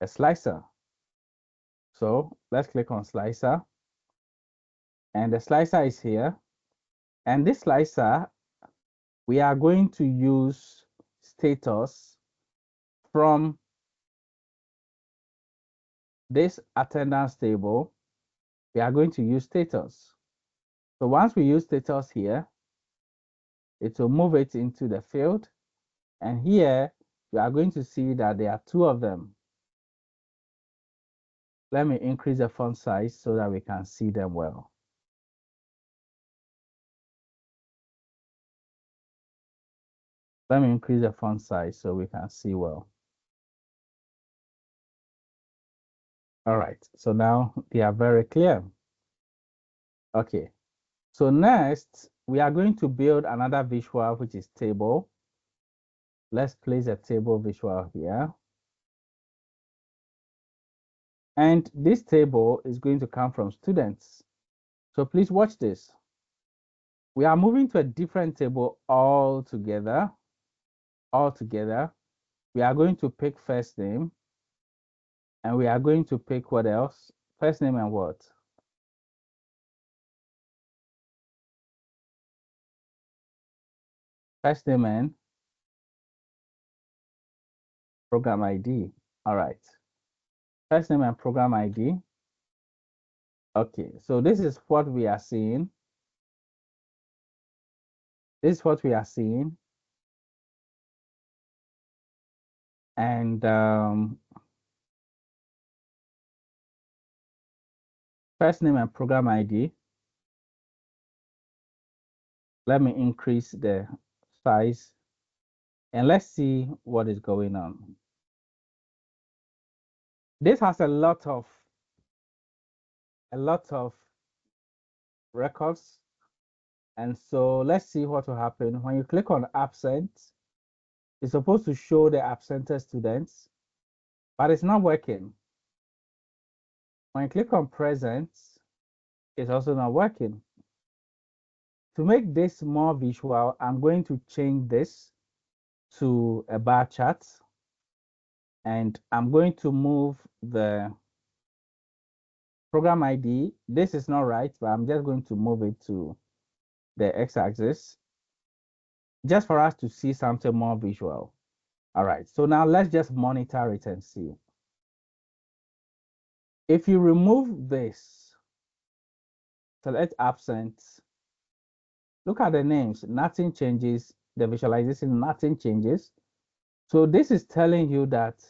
a slicer. So let's click on slicer. And the slicer is here. And this slicer, we are going to use status from this attendance table. We are going to use status. So once we use status here, it will move it into the field. And here, we are going to see that there are 2 of them. Let me increase the font size so that we can see them well. Let me increase the font size so we can see well. All right, so now they are very clear. Okay, so next, we are going to build another visual, which is table. Let's place a table visual here. And this table is going to come from students. So please watch this. We are moving to a different table altogether. We are going to pick first name. And we are going to pick what else? First name and what? First name and program ID. All right. First name and program ID. Okay, so this is what we are seeing. This is what we are seeing. And first name and program ID. Let me increase the size and let's see what is going on. This has a lot of records. And so let's see what will happen. When you click on absent, it's supposed to show the absented students, but it's not working. When you click on present, it's also not working. To make this more visual, I'm going to change this to a bar chart. And I'm going to move the program ID. This is not right, but I'm just going to move it to the x-axis just for us to see something more visual. All right, so now let's just monitor it and see. If you remove this, select absent, look at the names, nothing changes. The visualization, nothing changes. So this is telling you that,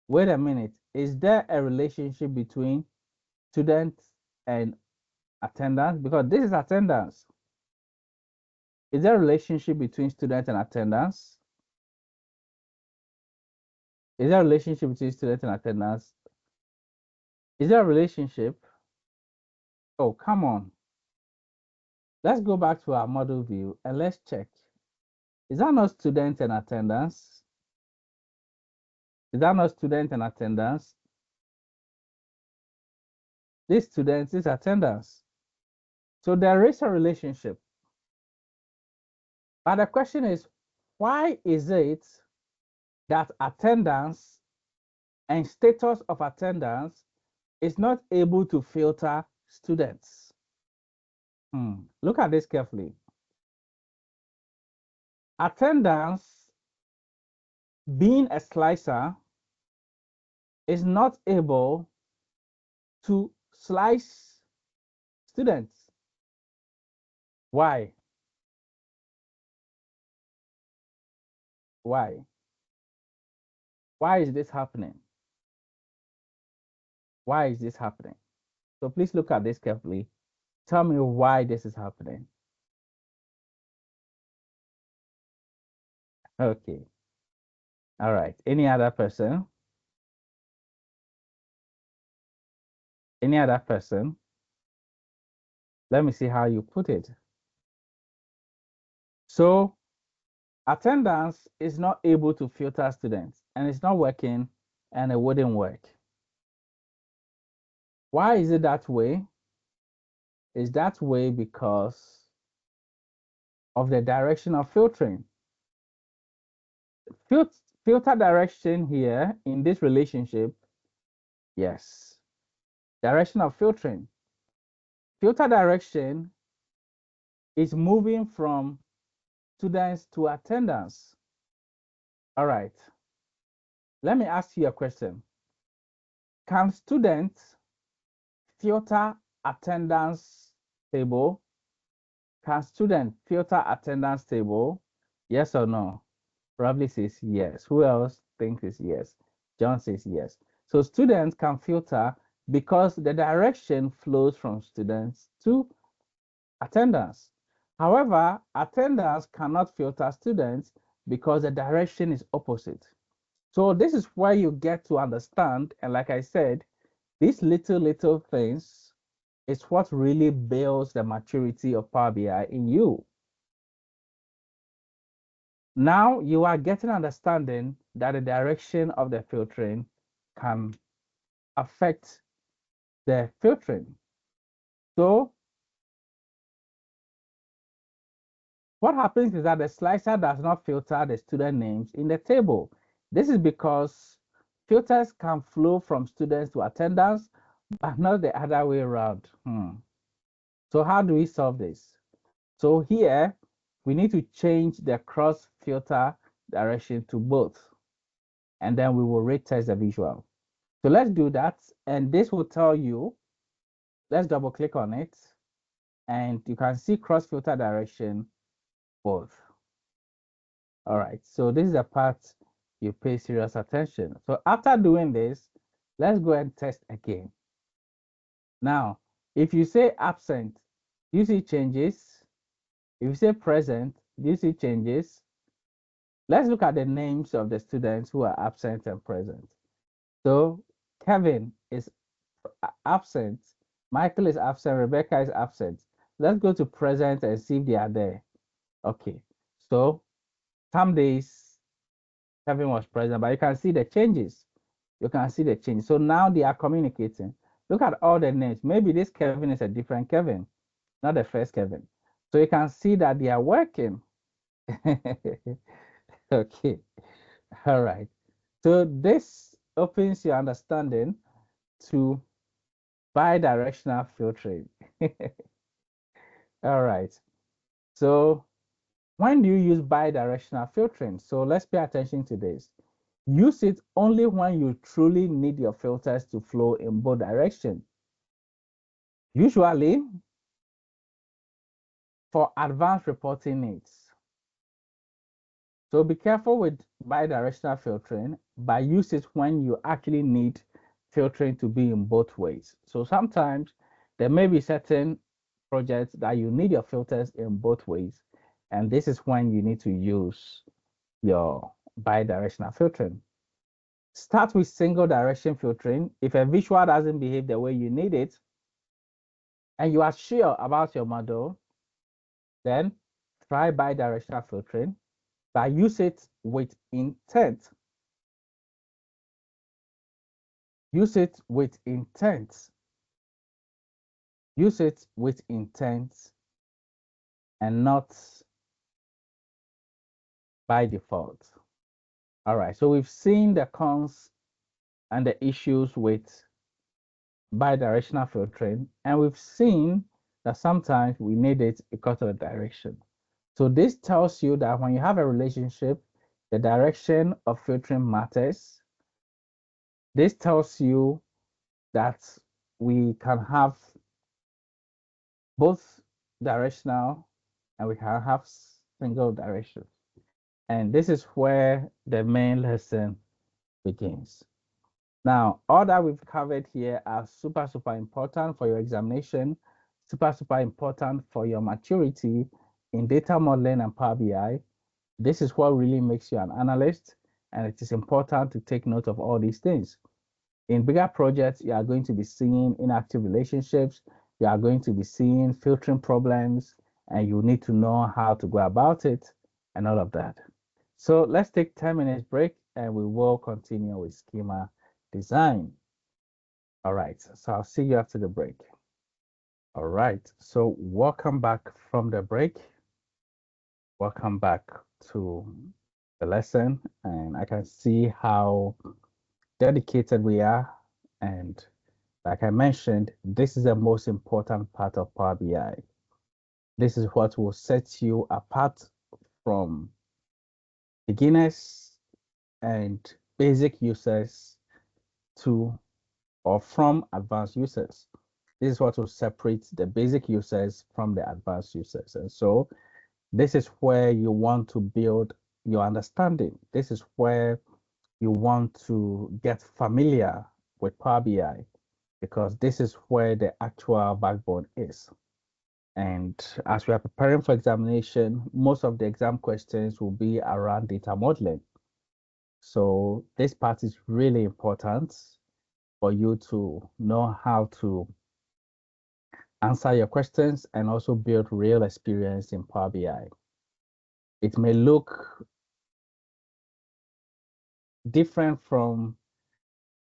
wait a minute, is there a relationship between students and attendance? Because this is attendance. Is there a relationship between students and attendance? Is there a relationship between students and attendance? Is there a relationship? Oh, come on. Let's go back to our model view and let's check. Is that not student and attendance? Is that not student and attendance? This student is attendance. So there is a relationship. But the question is, why is it that attendance and status of attendance is not able to filter students. Look at this carefully. Attendance, being a slicer, is not able to slice students. Why? Why? Why is this happening? Why is this happening? So please look at this carefully. Tell me why this is happening. Okay. All right. Any other person? Any other person? Let me see how you put it. So attendance is not able to filter students and it's not working and it wouldn't work. Why is it that way? It's that way because of the direction of filtering. Filter direction here in this relationship, yes. Direction of filtering. Filter direction is moving from students to attendance. All right. Let me ask you a question. Can students filter attendance table? Can student filter attendance table? Yes or no? Probably says yes. Who else thinks it's yes? John says yes. So students can filter because the direction flows from students to attendance. However, attendance cannot filter students because the direction is opposite. So this is where you get to understand, and like I said, these little things is what really builds the maturity of Power BI in you. Now you are getting understanding that the direction of the filtering can affect the filtering. So what happens is that the slicer does not filter the student names in the table. This is because filters can flow from students to attendance, but not the other way around. So how do we solve this? So here, we need to change the cross filter direction to both, and then we will retest the visual. So let's do that, and this will tell you, let's double click on it, and you can see cross filter direction both. All right, so this is the part you pay serious attention. So after doing this, let's go and test again. Now, if you say absent, do you see changes? If you say present, do you see changes? Let's look at the names of the students who are absent and present. So Kevin is absent, Michael is absent, Rebecca is absent. Let's go to present and see if they are there. Okay, so some days Kevin was present, but you can see the changes. You can see the change. So now they are communicating. Look at all the names. Maybe this Kevin is a different Kevin, not the first Kevin. So you can see that they are working. Okay, all right. So this opens your understanding to bi-directional filtering. All right. So when do you use bi-directional filtering? So let's pay attention to this. Use it only when you truly need your filters to flow in both directions. Usually for advanced reporting needs. So be careful with bi-directional filtering, but use it when you actually need filtering to be in both ways. So sometimes there may be certain projects that you need your filters in both ways, and this is when you need to use your bi-directional filtering. Start with single direction filtering. If a visual doesn't behave the way you need it, and you are sure about your model, then try bi-directional filtering, but use it with intent. Use it with intent. Use it with intent and not by default. All right, so we've seen the cons and the issues with bidirectional filtering, and we've seen that sometimes we need it because of the direction. So this tells you that when you have a relationship, the direction of filtering matters. This tells you that we can have both directional and we can have single direction. And this is where the main lesson begins. Now, all that we've covered here are super, super important for your examination, super important for your maturity in data modeling and Power BI. This is what really makes you an analyst, and it is important to take note of all these things. In bigger projects, you are going to be seeing inactive relationships, you are going to be seeing filtering problems, and you need to know how to go about it and all of that. So let's take 10 minutes break and we will continue with schema design. All right, so I'll see you after the break. All right, so welcome back from the break. Welcome back to the lesson, and I can see how dedicated we are. And like I mentioned, this is the most important part of Power BI. This is what will set you apart from beginners and basic users to or from advanced users. This is what will separate the basic users from the advanced users. And so this is where you want to build your understanding. This is where you want to get familiar with Power BI because this is where the actual backbone is. And as we are preparing for examination, most of the exam questions will be around data modeling. So this part is really important for you to know how to answer your questions and also build real experience in Power BI. It may look different from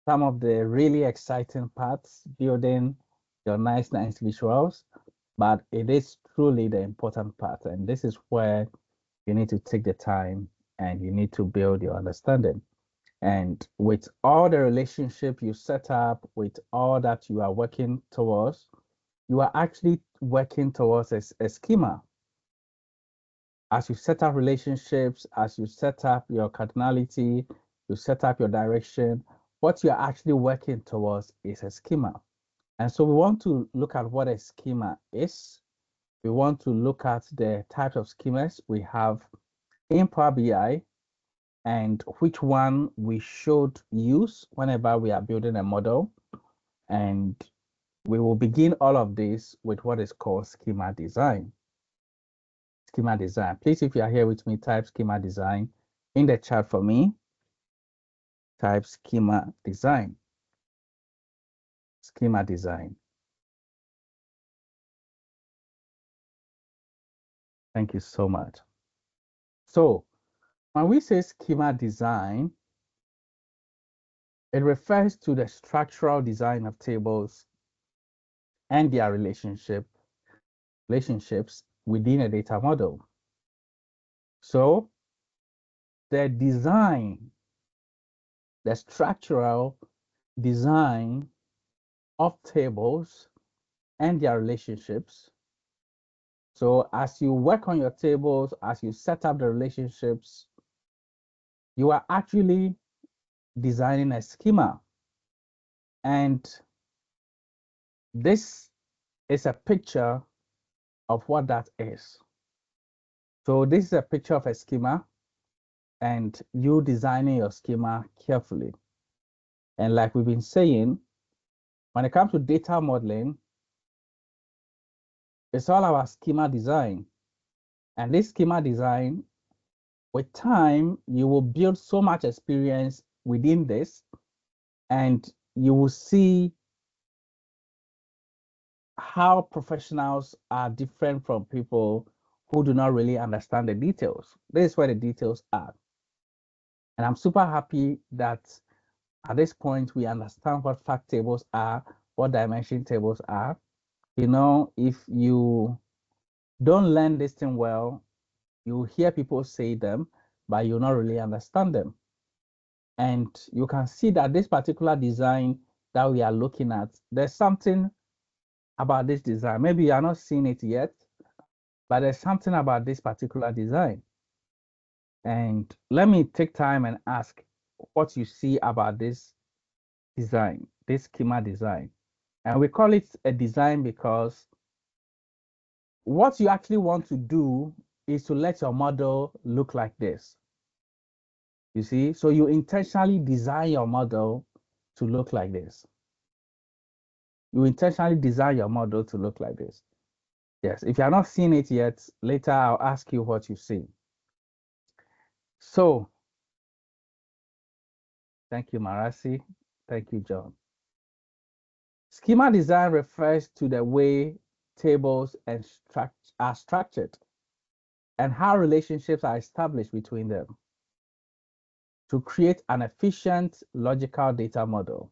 some of the really exciting parts, building your nice visuals, but it is truly the important part. And this is where you need to take the time and you need to build your understanding. And with all the relationship you set up, with all that you are working towards, you are actually working towards a schema. As you set up relationships, as you set up your cardinality, you set up your direction, what you're actually working towards is a schema. And so we want to look at what a schema is. We want to look at the types of schemas we have in Power BI and which one we should use whenever we are building a model. And we will begin all of this with what is called schema design. Schema design. Please, if you are here with me, type schema design in the chat for me. Type schema design. Schema design. Thank you so much. So when we say schema design, it refers to the structural design of tables and their relationships within a data model. So the design, the structural design of tables and their relationships. So as you work on your tables, as you set up the relationships, you are actually designing a schema. And this is a picture of what that is. So this is a picture of a schema and you designing your schema carefully. And like we've been saying, when it comes to data modeling, it's all about schema design. And this schema design, with time, you will build so much experience within this, and you will see how professionals are different from people who do not really understand the details. This is where the details are. And I'm super happy that at this point, we understand what fact tables are, what dimension tables are. You know, if you don't learn this thing well, you hear people say them, but you'll not really understand them. And you can see that this particular design that we are looking at, there's something about this design. Maybe you are not seeing it yet, but there's something about this particular design. And let me take time and ask what you see about this design, this schema design. And we call it a design because what you actually want to do is to let your model look like this. You see, so you intentionally design your model to look like this. You intentionally design your model to look like this. Yes, if you are not seeing it yet, later I'll ask you what you see. So, thank you, Marasi. Thank you, John. Schema design refers to the way tables are structured and how relationships are established between them to create an efficient logical data model.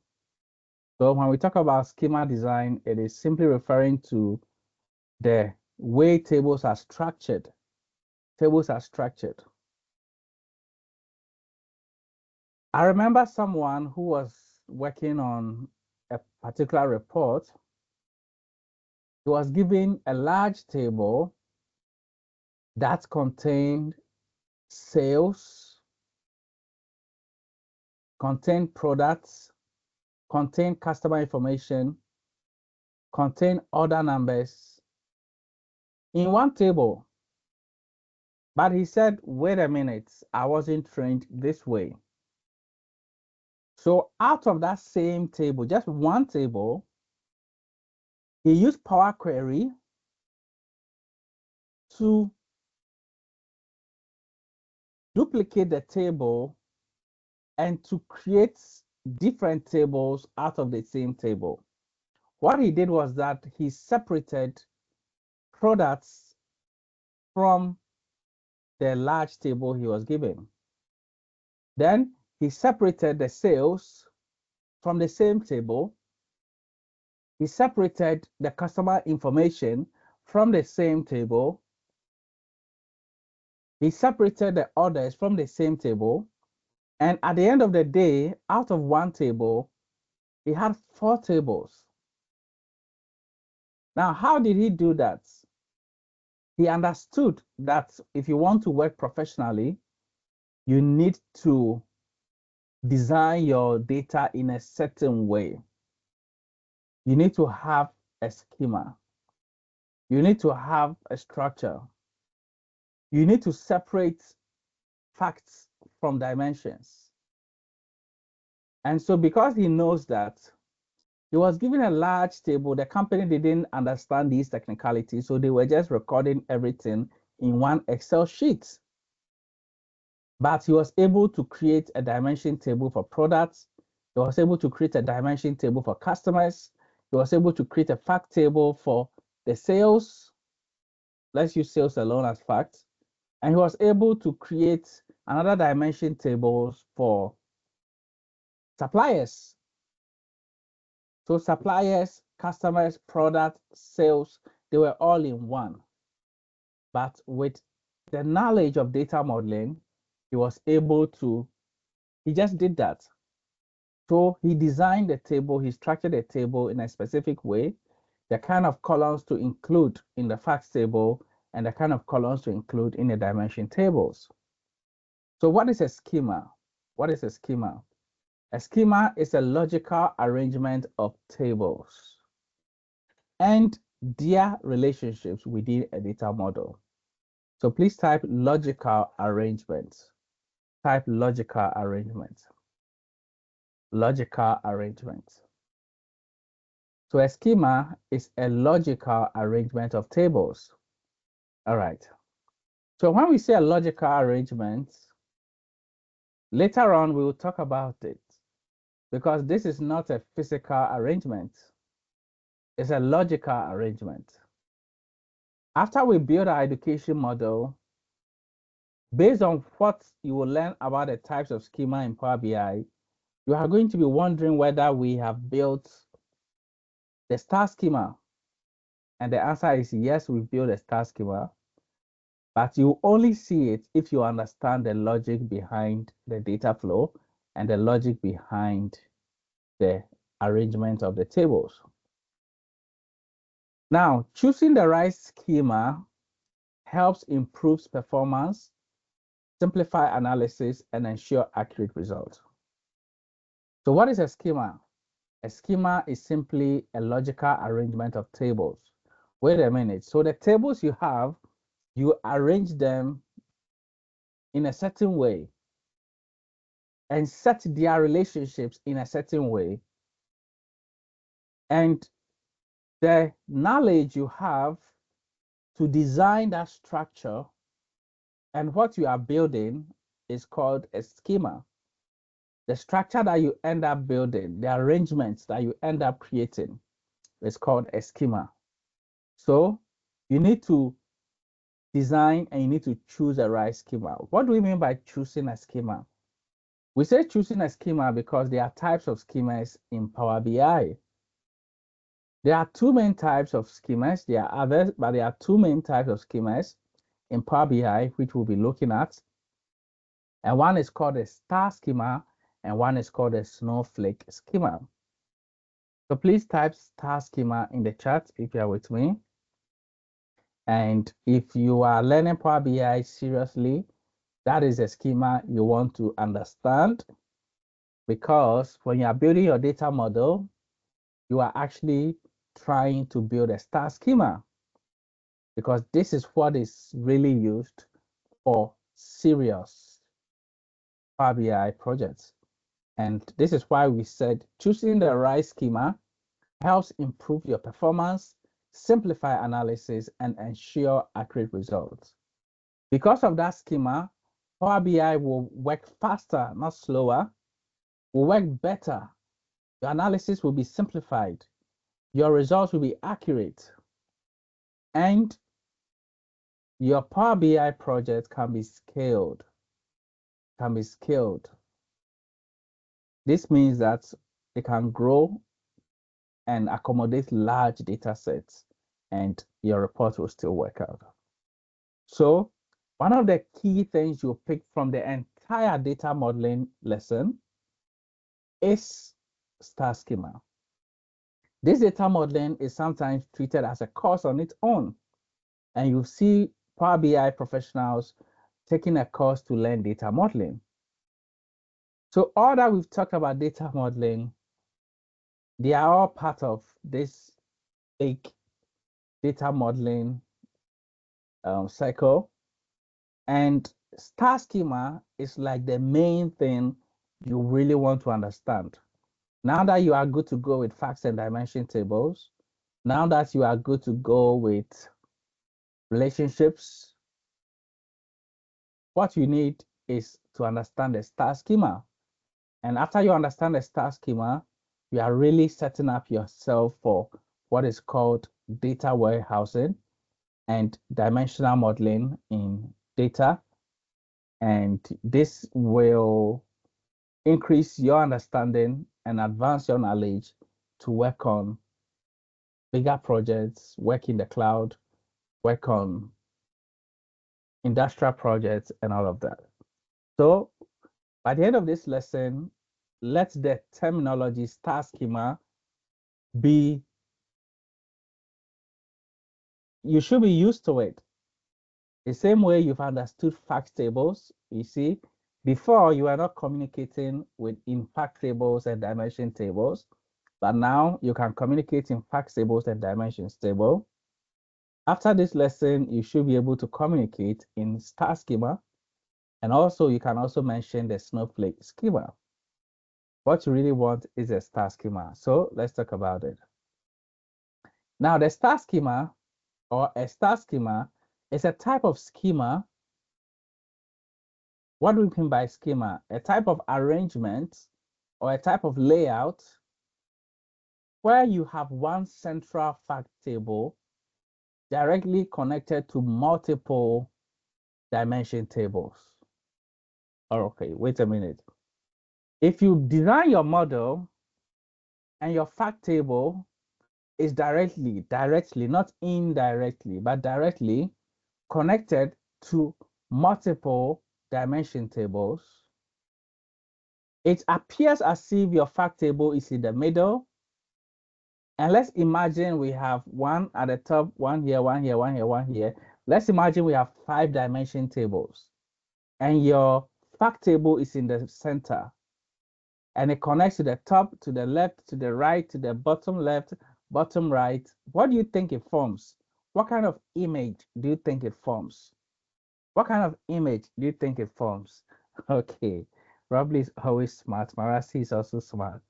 So when we talk about schema design, it is simply referring to the way tables are structured. Tables are structured. I remember someone who was working on a particular report. He was given a large table that contained sales, contained products, contained customer information, contained order numbers in one table. But he said, wait a minute, I wasn't trained this way. So out of that same table, just one table, he used Power Query to duplicate the table and to create different tables out of the same table. What he did was that he separated products from the large table he was given. Then he separated the sales from the same table. He separated the customer information from the same table. He separated the orders from the same table. And at the end of the day, out of one table, he had 4 tables. Now, how did he do that? He understood that if you want to work professionally, you need to design your data in a certain way. You need to have a schema. You need to have a structure. You need to separate facts from dimensions. And so because he knows that, he was given a large table. The company didn't understand these technicalities, so they were just recording everything in one Excel sheet. But he was able to create a dimension table for products. He was able to create a dimension table for customers. He was able to create a fact table for the sales. Let's use sales alone as fact. And he was able to create another dimension tables for suppliers. So suppliers, customers, product, sales, they were all in one. But with the knowledge of data modeling, he was able to, he just did that. So he designed the table, he structured the table in a specific way, the kind of columns to include in the facts table and the kind of columns to include in the dimension tables. So what is a schema? What is a schema? A schema is a logical arrangement of tables and their relationships within a data model. So please type logical arrangement. Type logical arrangement. Logical arrangement. So a schema is a logical arrangement of tables. All right. So when we say a logical arrangement, later on we will talk about it because this is not a physical arrangement. It's a logical arrangement. After we build our education model, based on what you will learn about the types of schema in Power BI, you are going to be wondering whether we have built the star schema. And the answer is yes, we've built a star schema. But you only see it if you understand the logic behind the data flow and the logic behind the arrangement of the tables. Now, choosing the right schema helps improve performance, simplify analysis, and ensure accurate results. So what is a schema? A schema is simply a logical arrangement of tables. Wait a minute. So the tables you have, you arrange them in a certain way and set their relationships in a certain way. And the knowledge you have to design that structure and what you are building is called a schema. The structure that you end up building, the arrangements that you end up creating is called a schema. So you need to design and you need to choose the right schema. What do we mean by choosing a schema? We say choosing a schema because there are types of schemas in Power BI. There are two main types of schemas. There are others, but there are two main types of schemas in Power BI, which we'll be looking at. And one is called a star schema, and one is called a snowflake schema. So please type star schema in the chat if you are with me. And if you are learning Power BI seriously, that is a schema you want to understand, because when you are building your data model, you are actually trying to build a star schema, because this is what is really used for serious Power BI projects. And this is why we said choosing the right schema helps improve your performance, simplify analysis, and ensure accurate results. Because of that schema, Power BI will work faster, not slower, will work better. Your analysis will be simplified. Your results will be accurate. And your Power BI project can be scaled. This means that it can grow and accommodate large data sets, and your report will still work out. So one of the key things you'll pick from the entire data modeling lesson is star schema. This data modeling is sometimes treated as a course on its own, and you see Power BI professionals taking a course to learn data modeling. So all that we've talked about data modeling, they are all part of this big data modeling cycle. And star schema is like the main thing you really want to understand. Now that you are good to go with facts and dimension tables, now that you are good to go with relationships, what you need is to understand the star schema. And after you understand the star schema, you are really setting up yourself for what is called data warehousing and dimensional modeling in data. And this will increase your understanding and advance your knowledge to work on bigger projects, work in the cloud, work on industrial projects, and all of that. So by the end of this lesson, let the terminology star schema be, you should be used to it. The same way you've understood fact tables, you see, before you were not communicating with in fact tables and dimension tables, but now you can communicate in fact tables and dimensions table. After this lesson, you should be able to communicate in star schema, and also you can also mention the snowflake schema. What you really want is a star schema. So let's talk about it. Now, the star schema or a star schema is a type of schema. What do we mean by schema? A type of arrangement or a type of layout where you have one central fact table directly connected to multiple dimension tables. Okay, wait a minute. If you design your model and your fact table is directly, not indirectly, but directly connected to multiple dimension tables, it appears as if your fact table is in the middle. And let's imagine we have one at the top, one here, one here, one here, one here. Let's imagine we have 5-dimension tables and your fact table is in the center and it connects to the top, to the left, to the right, to the bottom left, bottom right. What do you think it forms? What kind of image do you think it forms? What kind of image do you think it forms? Okay, Robley is always smart. Marasi is also smart.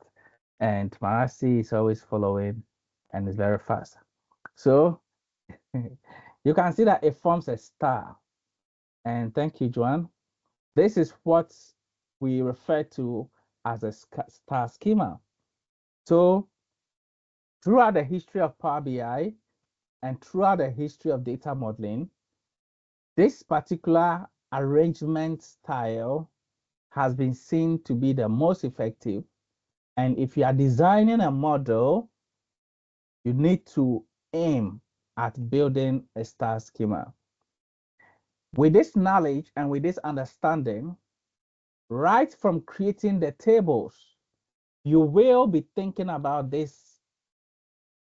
And Marasi is always following and is very fast. So you can see that it forms a star. And thank you, Joan. This is what we refer to as a star schema. So throughout the history of Power BI and throughout the history of data modeling, this particular arrangement style has been seen to be the most effective. And if you are designing a model, you need to aim at building a star schema. With this knowledge and with this understanding, right from creating the tables, you will be thinking about this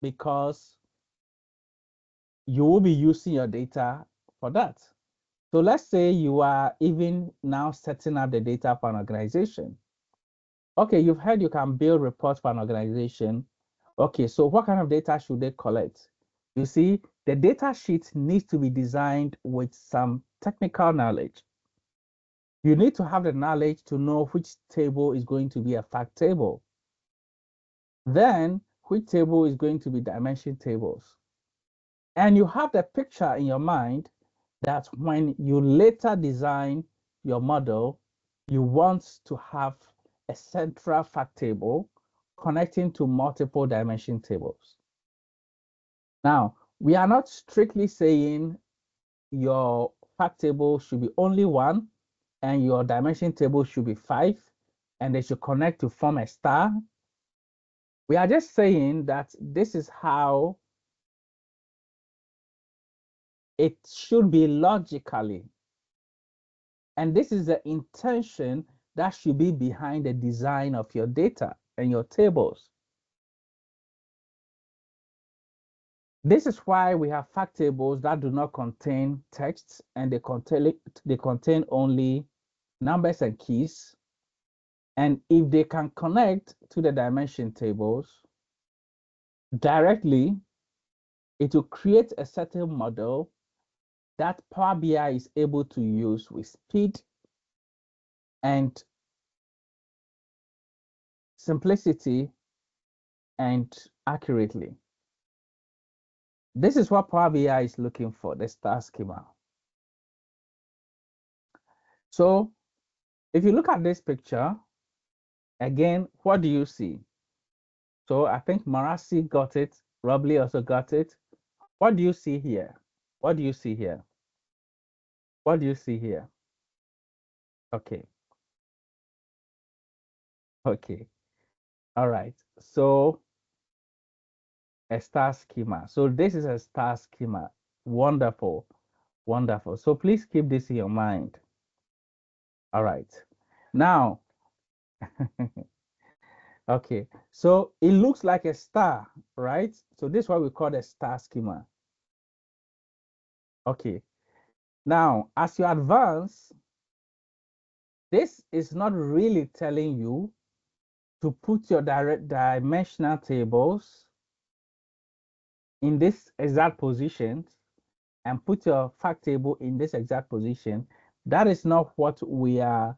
because you will be using your data for that. So let's say you are even now setting up the data for an organization. Okay, you've heard you can build reports for an organization. Okay, so what kind of data should they collect? You see, the data sheet needs to be designed with some technical knowledge. You need to have the knowledge to know which table is going to be a fact table. Then, which table is going to be dimension tables. And you have the picture in your mind that when you later design your model, you want to have a central fact table connecting to multiple dimension tables. Now, we are not strictly saying your fact table should be only one and your dimension table should be 5 and they should connect to form a star. We are just saying that this is how it should be logically. And this is the intention that should be behind the design of your data and your tables. This is why we have fact tables that do not contain text and they contain only numbers and keys. And if they can connect to the dimension tables directly, it will create a certain model that Power BI is able to use with speed and simplicity and accurately. This is what Power BI is looking for, the star schema. So if you look at this picture, again, what do you see? So I think Marasi got it. Robley also got it. What do you see here? What do you see here? What do you see here? Okay. Okay. All right. So a star schema. So this is a star schema. Wonderful. Wonderful. So please keep this in your mind. All right. Now, okay. So it looks like a star, right? So this is what we call a star schema. Okay. Now, as you advance, this is not really telling you to put your direct dimensional tables in this exact position and put your fact table in this exact position. That is not what we are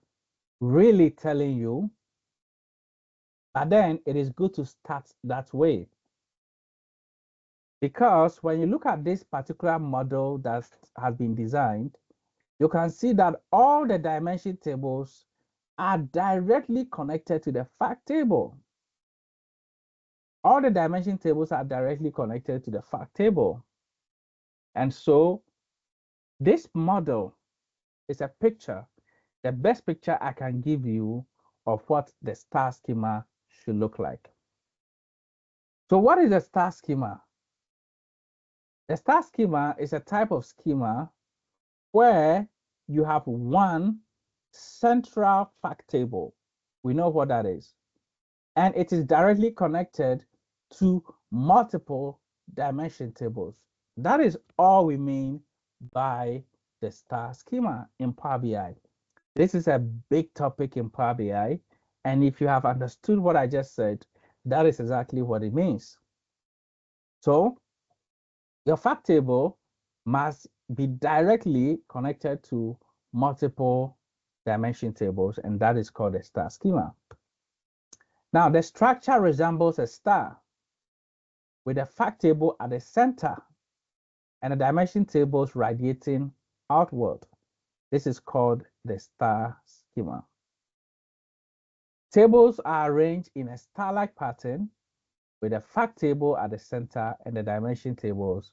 really telling you. But then it is good to start that way. Because when you look at this particular model that has been designed, you can see that all the dimension tables are directly connected to the fact table. All the dimension tables are directly connected to the fact table. And so this model is a picture, the best picture I can give you of what the star schema should look like. So what is a star schema? The star schema is a type of schema where you have one central fact table. We know what that is. And it is directly connected to multiple dimension tables. That is all we mean by the star schema in Power BI. This is a big topic in Power BI. And if you have understood what I just said, that is exactly what it means. So your fact table must be directly connected to multiple dimension tables, and that is called a star schema. Now, the structure resembles a star with a fact table at the center and the dimension tables radiating outward. This is called the star schema. Tables are arranged in a star-like pattern with a fact table at the center and the dimension tables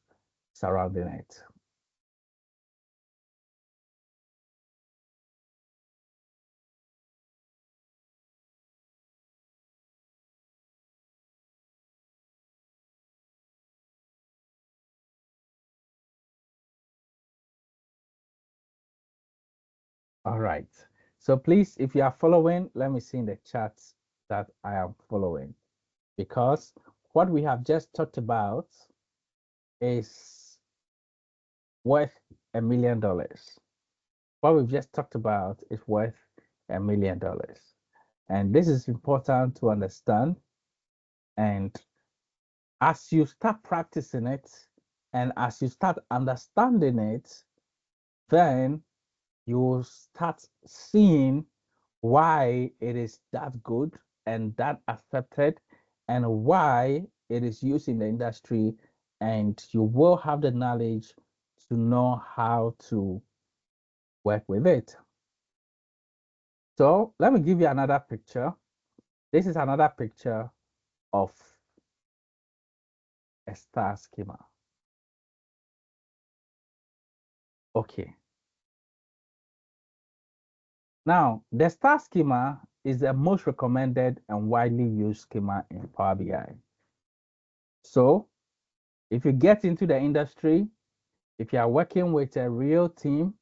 surrounding it. All right. So please, if you are following, let me see in the chat that I am following, because what we have just talked about is worth $1 million. What we've just talked about is worth $1 million. And this is important to understand. And as you start practicing it and as you start understanding it, then you will start seeing why it is that good and that accepted and why it is used in the industry, and you will have the knowledge to know how to work with it. So let me give you another picture. This is another picture of a star schema. Okay. Now, the star schema is the most recommended and widely used schema in Power BI. So if you get into the industry, if you are working with a real team,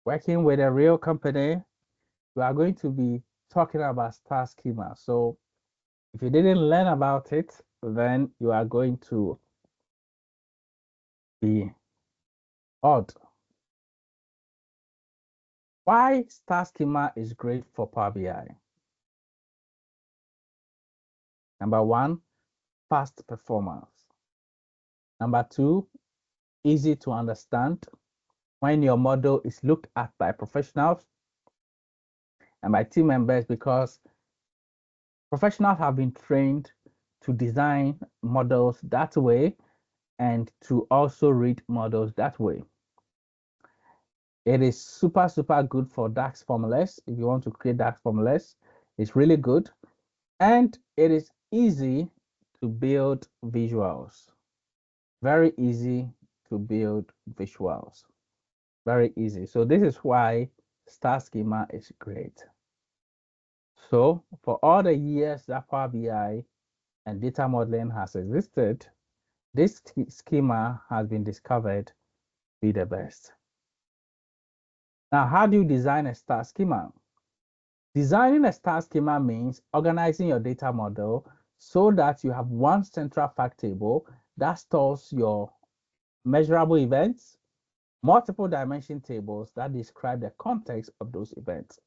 working with a real company, we are going to be talking about star schema. So if you didn't learn about it, then you are going to be odd. Why star schema is great for Power BI? Number one, fast performance. Number two, easy to understand when your model is looked at by professionals and by team members, because professionals have been trained to design models that way and to also read models that way. It is super, super good for DAX formulas. If you want to create DAX formulas, it's really good. And it is easy to build visuals. Very easy to build visuals. Very easy. So this is why star schema is great. So for all the years that Power BI and data modeling has existed, this schema has been discovered to be the best. Now, how do you design a star schema? Designing a star schema means organizing your data model so that you have one central fact table that stores your measurable events, multiple dimension tables that describe the context of those events.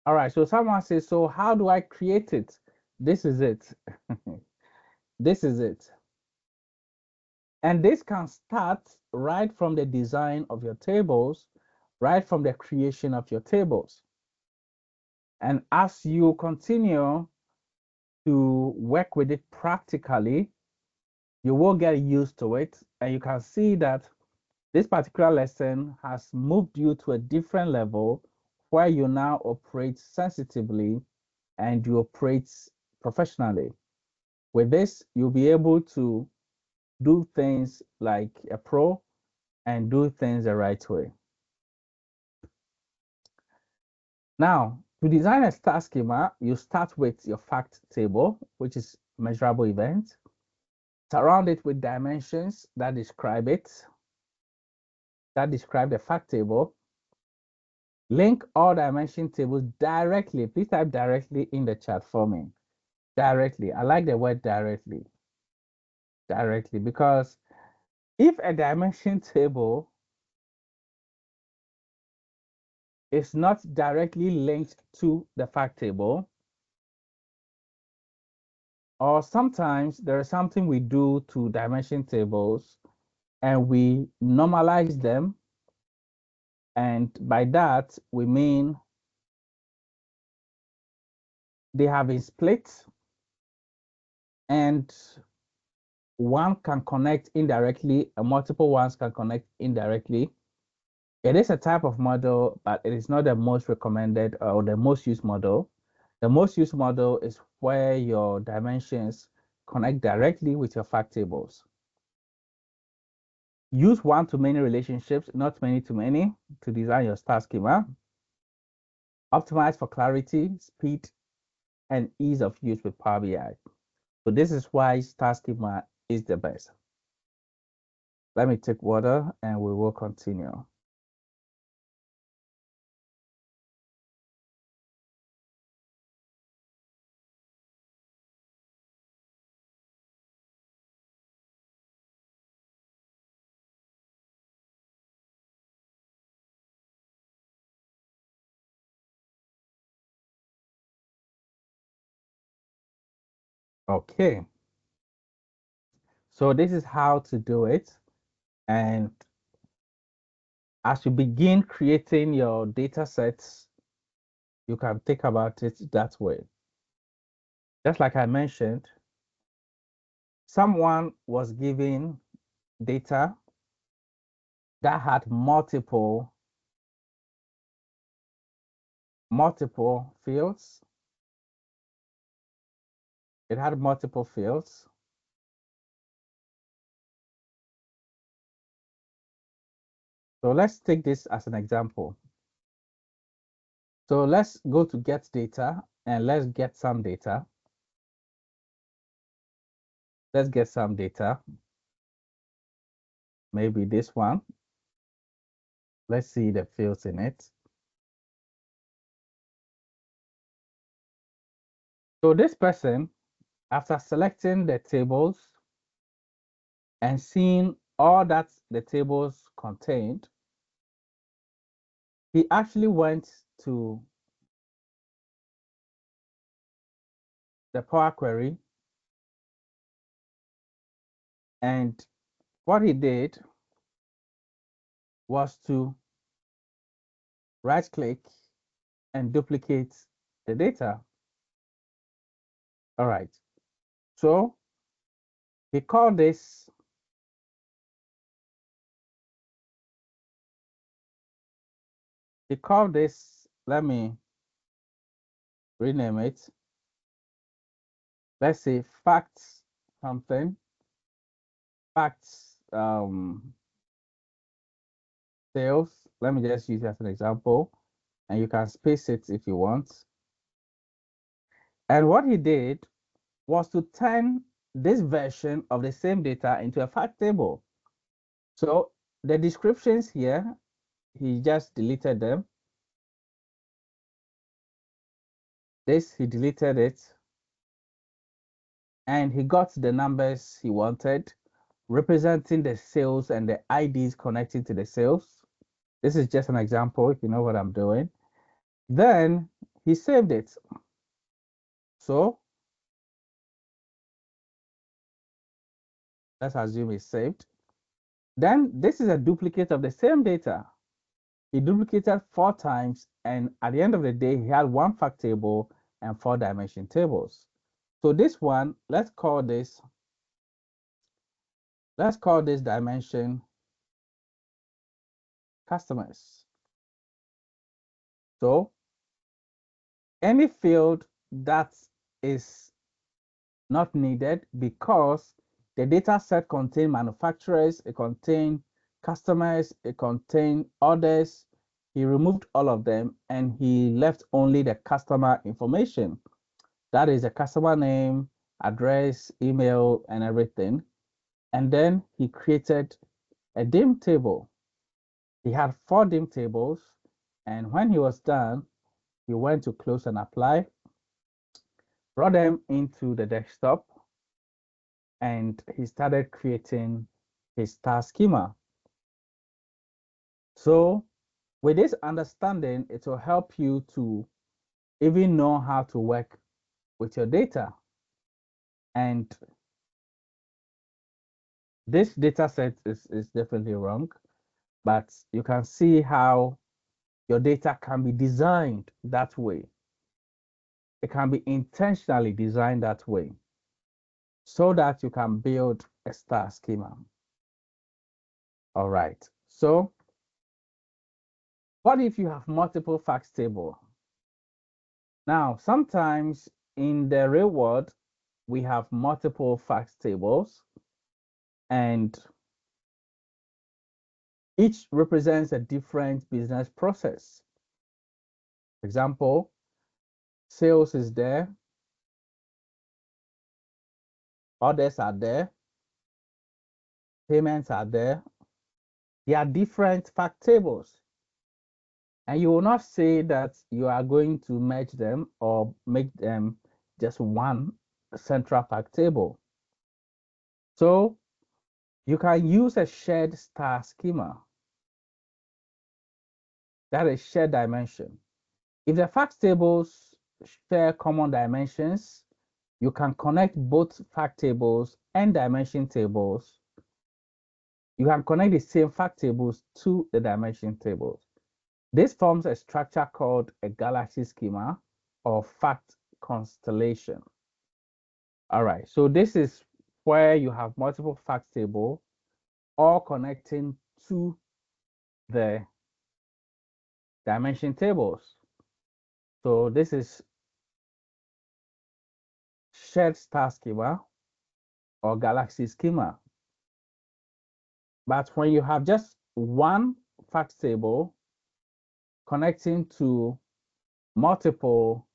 All right, so someone says, so how do I create it? This is it. This is it. And this can start right from the design of your tables, right from the creation of your tables. And as you continue to work with it practically, you will get used to it. And you can see that this particular lesson has moved you to a different level where you now operate sensitively and you operate professionally. With this, you'll be able to do things like a pro and do things the right way. Now, to design a star schema, you start with your fact table, which is measurable event. Surround it with dimensions that describe it, that describe the fact table. Link all dimension tables directly. Please type directly in the chat for me. Directly. I like the word directly. Directly, because if a dimension table is not directly linked to the fact table, or sometimes there is something we do to dimension tables and we normalize them. And by that, we mean they have been split and one can connect indirectly and multiple ones can connect indirectly. It is a type of model, but it is not the most recommended or the most used model. The most used model is where your dimensions connect directly with your fact tables. Use one-to-many relationships, not many-to-many, to design your star schema. Optimize for clarity, speed, and ease of use with Power BI. So this is why star schema is the best. Let me take water and we will continue. Okay. So this is how to do it. And as you begin creating your data sets, you can think about it that way. Just like I mentioned, someone was given data that had multiple fields. It had multiple fields. So let's take this as an example. So let's go to get data and let's get some data. Let's get some data. Maybe this one. Let's see the fields in it. So this person, after selecting the tables and seeing all that the tables contained, he actually went to the Power Query, and what he did was to right click and duplicate the data. All right. So he called this let me rename it. Let's say facts something, facts sales. Let me just use it as an example, and you can space it if you want. And what he did was to turn this version of the same data into a fact table. So the descriptions here, he just deleted them. This, he deleted it. And he got the numbers he wanted, representing the sales and the IDs connecting to the sales. This is just an example, if you know what I'm doing. Then he saved it. So let's assume it's saved. Then this is a duplicate of the same data. He duplicated 4 times, and at the end of the day, he had one fact table and 4 dimension tables. So this one, let's call this dimension customers. So any field that is not needed because the data set contain manufacturers, it contain customers, it contain orders. He removed all of them and he left only the customer information. That is the customer name, address, email, and everything. And then he created a dim table. He had 4 dim tables, And when he was done, he went to close and apply, brought them into the desktop, and he started creating his star schema. So with this understanding, it will help you to even know how to work with your data. And this data set is definitely wrong, but you can see how your data can be designed that way. It can be intentionally designed that way so that you can build a star schema. All right. So what if you have multiple facts table? Now, sometimes in the real world, we have multiple facts tables, and each represents a different business process. For example, sales is there, orders are there, payments are there. They are different fact tables. And you will not say that you are going to merge them or make them just one central fact table. So you can use a shared star schema. That is shared dimension. If the fact tables share common dimensions, you can connect both fact tables and dimension tables. You can connect the same fact tables to the dimension tables. This forms a structure called a galaxy schema or fact constellation. All right, so this is where you have multiple fact tables all connecting to the dimension tables. So this is shared star schema or galaxy schema. But when you have just one fact table connecting to multiple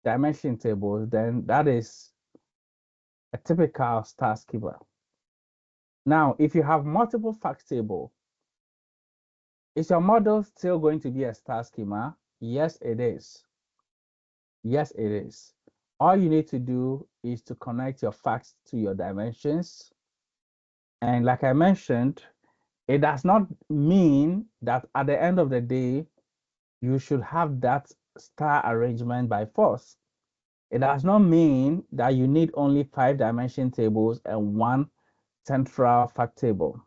dimension tables, then that is a typical star schema. Now, if you have multiple fact table, is your model still going to be a star schema? Yes, it is. Yes, it is. All you need to do is to connect your facts to your dimensions. And like I mentioned, it does not mean that at the end of the day, you should have that star arrangement by force. It does not mean that you need only 5 dimension tables and one central fact table.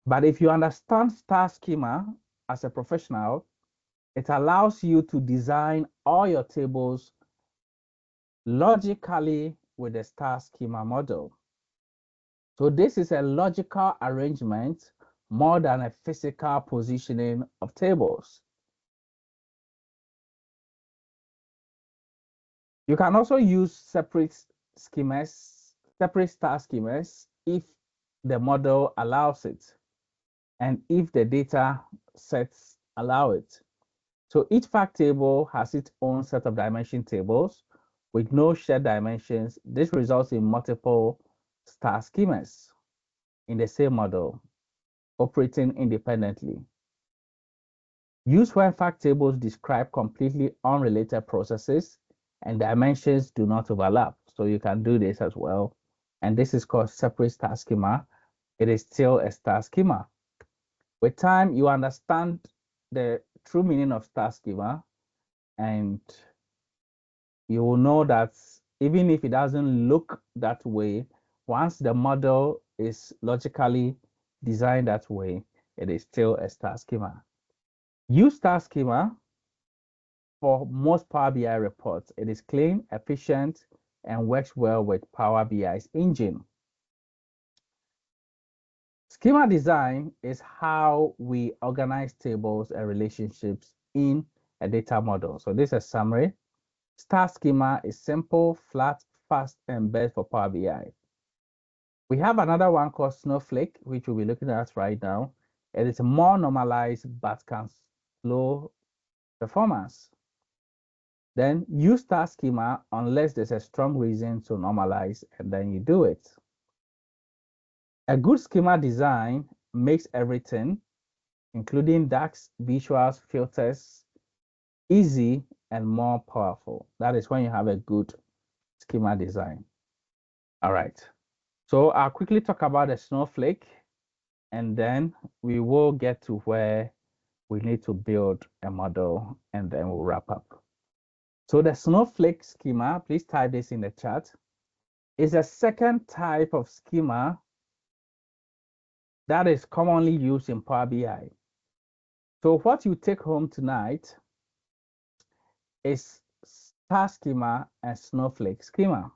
But if you understand star schema as a professional, it allows you to design all your tables logically with the star schema model. So this is a logical arrangement more than a physical positioning of tables. You can also use separate schemas, separate star schemas if the model allows it and if the data sets allow it. So each fact table has its own set of dimension tables with no shared dimensions. This results in multiple star schemas in the same model operating independently. Use when fact tables describe completely unrelated processes and dimensions do not overlap. So you can do this as well. And this is called separate star schema. It is still a star schema. With time, you understand the true meaning of star schema, and you will know that even if it doesn't look that way, once the model is logically designed that way, it is still a star schema. Use star schema for most Power BI reports. It is clean, efficient, and works well with Power BI's engine. Schema design is how we organize tables and relationships in a data model. So this is a summary. Star schema is simple, flat, fast, and best for Power BI. We have another one called Snowflake, which we'll be looking at right now. It is more normalized, but can slow performance. Then use star schema unless there's a strong reason to normalize, and then you do it. A good schema design makes everything including DAX, visuals, filters, easy and more powerful. That is when you have a good schema design. All right. So I'll quickly talk about the Snowflake, and then we will get to where we need to build a model, and then we'll wrap up. So the Snowflake schema, please type this in the chat, is a second type of schema that is commonly used in Power BI. So what you take home tonight is star schema and Snowflake schema.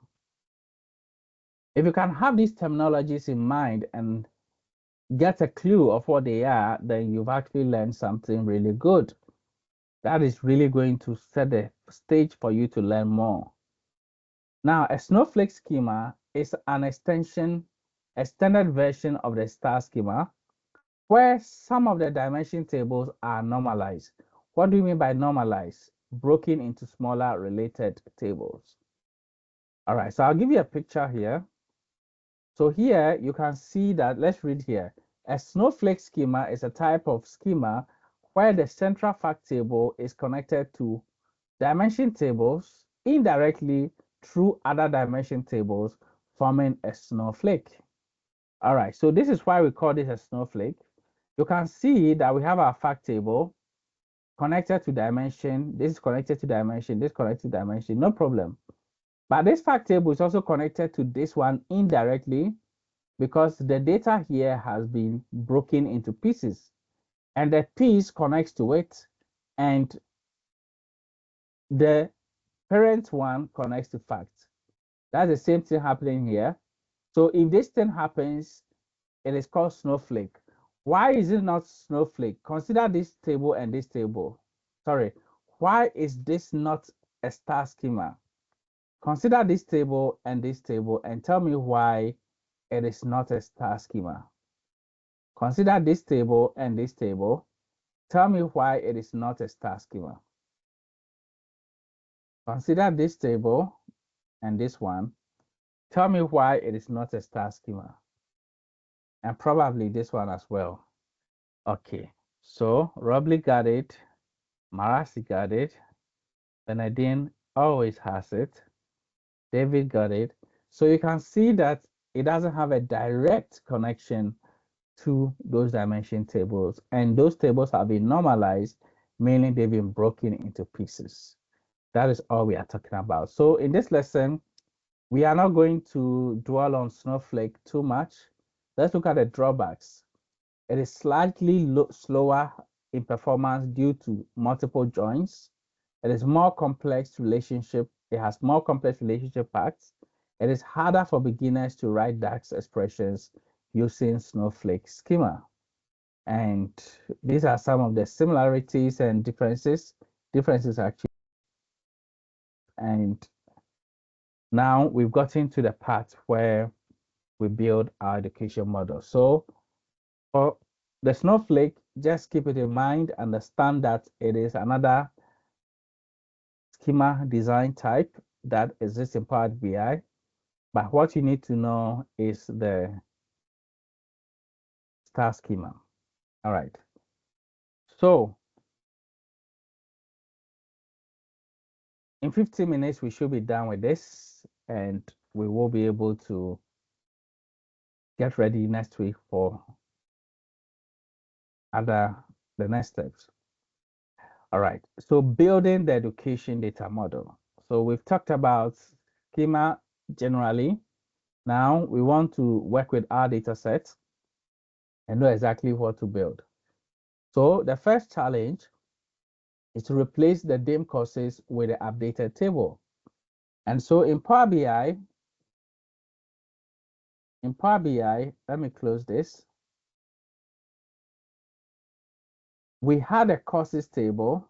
If you can have these terminologies in mind and get a clue of what they are, then you've actually learned something really good. That is really going to set the stage for you to learn more. Now, a Snowflake schema is an extended version of the star schema, where some of the dimension tables are normalized. What do you mean by normalized? Broken into smaller related tables. All right, so I'll give you a picture here. So here you can see that, let's read here. A Snowflake schema is a type of schema where the central fact table is connected to dimension tables indirectly through other dimension tables, forming a snowflake. All right, so this is why we call this a snowflake. You can see that we have our fact table connected to dimension. This is connected to dimension, this connected to dimension, no problem. But this fact table is also connected to this one indirectly because the data here has been broken into pieces and the piece connects to it and the parent one connects to fact. That's the same thing happening here. So if this thing happens, it is called snowflake. Why is it not snowflake? Consider this table and this table. Sorry, why is this not a star schema? Consider this table and tell me why it is not a star schema. Consider this table and this table. Tell me why it is not a star schema. Consider this table and this one. Tell me why it is not a star schema. And probably this one as well. Okay, so Robly got it. Marasi got it. Benedine always has it. David got it. So you can see that it doesn't have a direct connection to those dimension tables. And those tables have been normalized, meaning they've been broken into pieces. That is all we are talking about. So in this lesson, we are not going to dwell on Snowflake too much. Let's look at the drawbacks. It is slightly slower in performance due to multiple joins. It is more complex relationship. It has more complex relationship parts. It is harder for beginners to write DAX expressions using Snowflake schema. And these are some of the similarities and differences. Differences actually. And now we've gotten to the part where we build our education model. So for the Snowflake, just keep it in mind, understand that it is another schema design type that exists in Power BI. But what you need to know is the star schema. All right. So in 15 minutes, we should be done with this and we will be able to get ready next week for the next steps. All right, so building the education data model. So we've talked about schema generally. Now we want to work with our data set and know exactly what to build. So the first challenge is to replace the DIM courses with the updated table. And so in Power BI, let me close this. We had a courses table.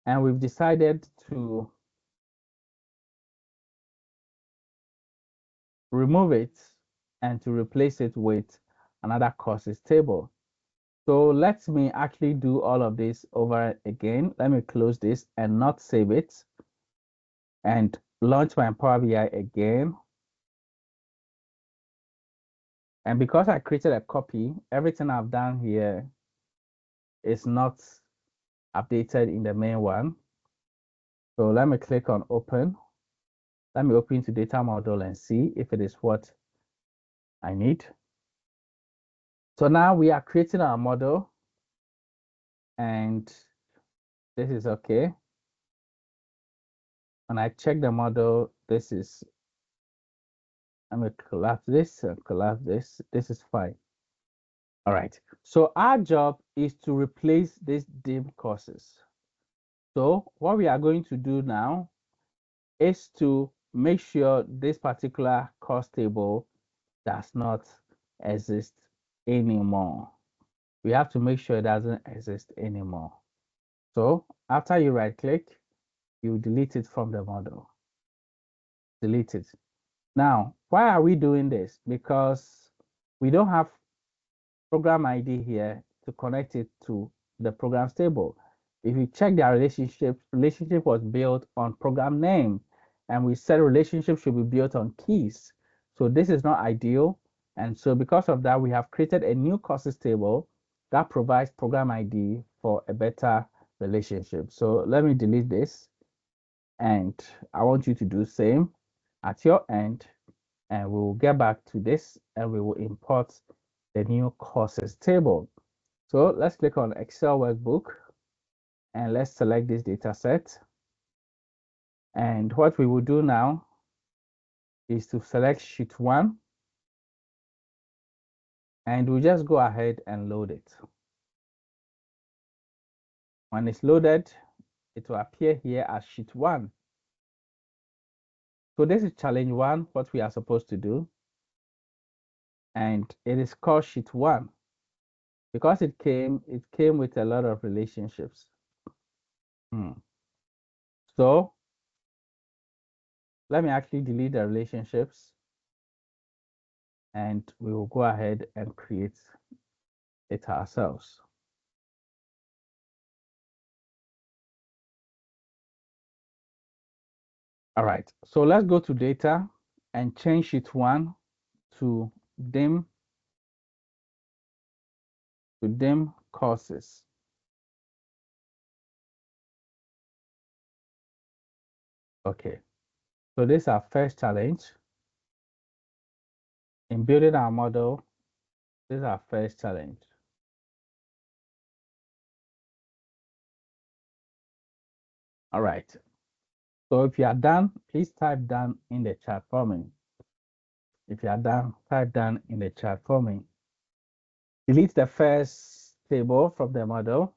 And we've decided to remove it and to replace it with another courses table. So let me actually do all of this over again. Let me close this and not save it and launch my Power BI again. And because I created a copy, everything I've done here is not updated in the main one. So let me click on open. Let me open to data model and see if it is what I need. So now we are creating our model, and this is okay. When I check the model, this is, I'm going to collapse this and collapse this. This is fine. All right. So our job is to replace these dim courses. So what we are going to do now is to make sure this particular course table does not exist anymore. We have to make sure it doesn't exist anymore. So after you right click, you delete it from the model. Delete it. Now, why are we doing this? Because we don't have program ID here to connect it to the programs table. If you check their relationship was built on program name, and we said relationship should be built on keys. So this is not ideal. And so because of that, we have created a new courses table that provides program ID for a better relationship. So let me delete this, and I want you to do same at your end, and we will get back to this and we will import the new courses table. So let's click on Excel workbook and let's select this data set. And what we will do now is to select sheet 1, and we'll just go ahead and load it. When it's loaded, it will appear here as sheet 1. So this is challenge 1, what we are supposed to do. And it is called sheet 1 because it came with a lot of relationships. So let me actually delete the relationships, and we will go ahead and create it ourselves. All right, so let's go to data and change sheet 1 to dim courses. Okay, so this is our first challenge in building our model. This is our first challenge. All right, so if you are done, please type done in the chat for me. If you are done, type done in the chat for me. Delete the first table from the model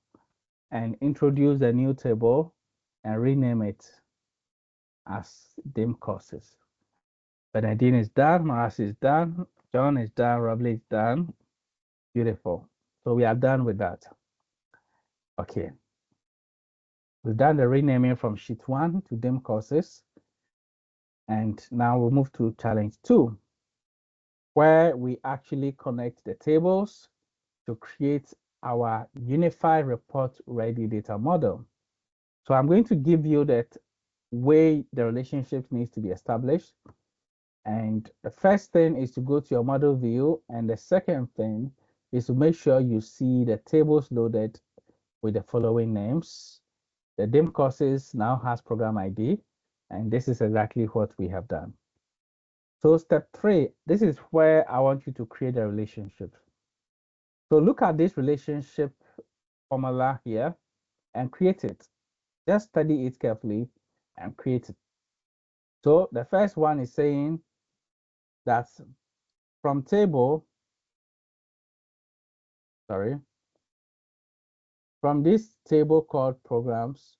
and introduce a new table and rename it as dim courses. Bernardine is done, Maras is done, John is done, Robley is done. Beautiful. So we are done with that. Okay. We've done the renaming from sheet 1 to dim courses. And now we'll move to challenge 2, where we actually connect the tables to create our unified report ready data model. So I'm going to give you that way the relationship needs to be established. And the first thing is to go to your model view. And the second thing is to make sure you see the tables loaded with the following names. The dim courses now has program ID, and this is exactly what we have done. So step 3, this is where I want you to create a relationship. So look at this relationship formula here and create it. Just study it carefully and create it. So the first one is saying that from table, from this table called programs,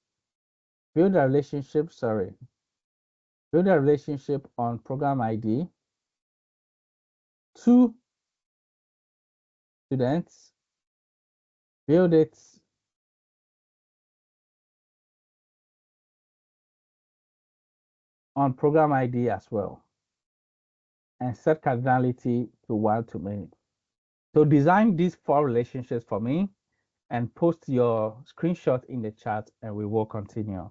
build a relationship on program ID to students, build it on program ID as well, and set cardinality to 1 to many. So design these 4 relationships for me and post your screenshot in the chat, and we will continue.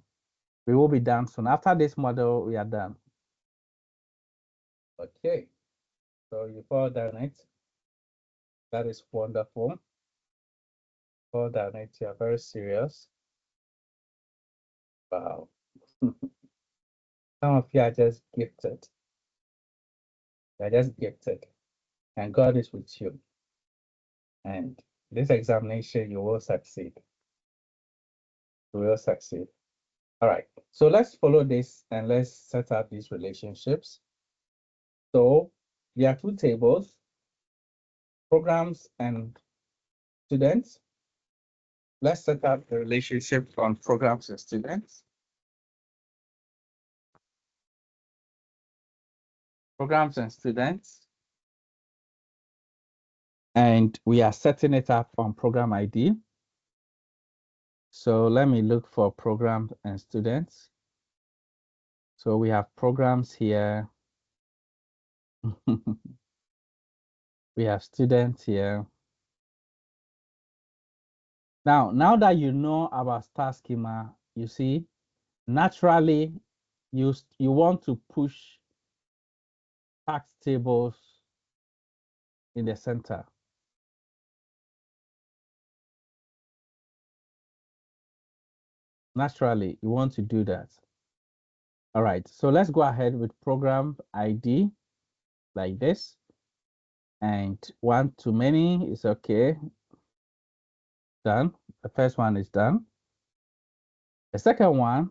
We will be done soon. After this model, we are done. Okay, so you've all done it. That is wonderful. Well done, it. You are very serious. Wow. Some of you are just gifted. You are just gifted. And God is with you. And this examination, you will succeed. You will succeed. All right. So let's follow this and let's set up these relationships. So there are two tables, programs and students. Let's set up the relationship on programs and students. Programs and students. And we are setting it up on program ID. So let me look for programs and students. So we have programs here. We have students here. Now that you know about star schema, you see, naturally, you want to push fact tables in the center. Naturally, you want to do that. All right, so let's go ahead with program ID like this. And one too many is okay. Done. The first one is done. The second one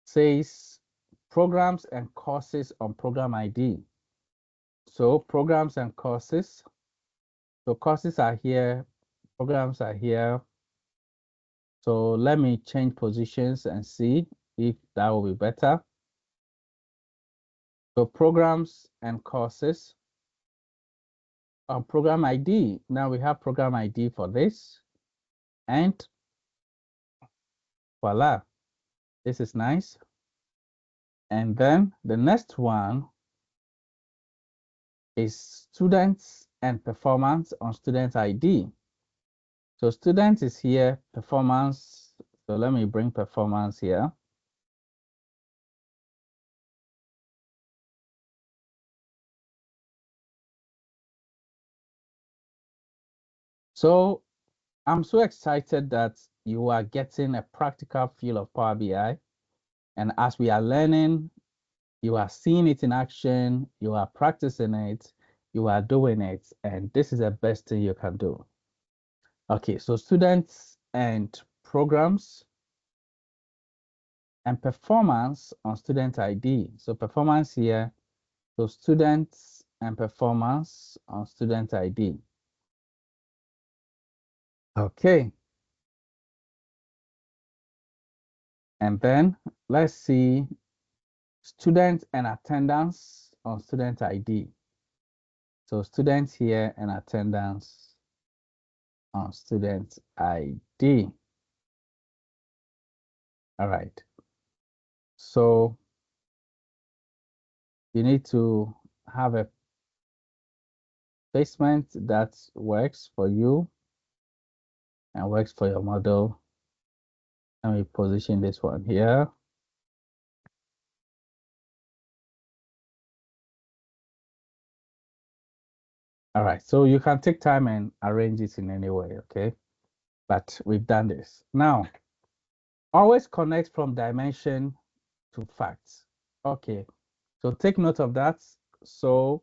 says programs and courses on program ID. So programs and courses. So courses are here, programs are here. So let me change positions and see if that will be better. So programs and courses on program ID. Now we have program ID for this. And voila, this is nice. And then the next one is students and performance on student ID. So student is here, performance. So let me bring performance here. So I'm so excited that you are getting a practical feel of Power BI. And as we are learning, you are seeing it in action, you are practicing it, you are doing it, and this is the best thing you can do. Okay, so students and programs and performance on student ID. So performance here, so students and performance on student ID. Okay. And then let's see student and attendance on student ID. So students here and attendance on student ID. All right. So you need to have a placement that works for you and works for your model. Let me position this one here. All right, so you can take time and arrange it in any way, okay? But we've done this. Now, always connect from dimension to facts. Okay, so take note of that. So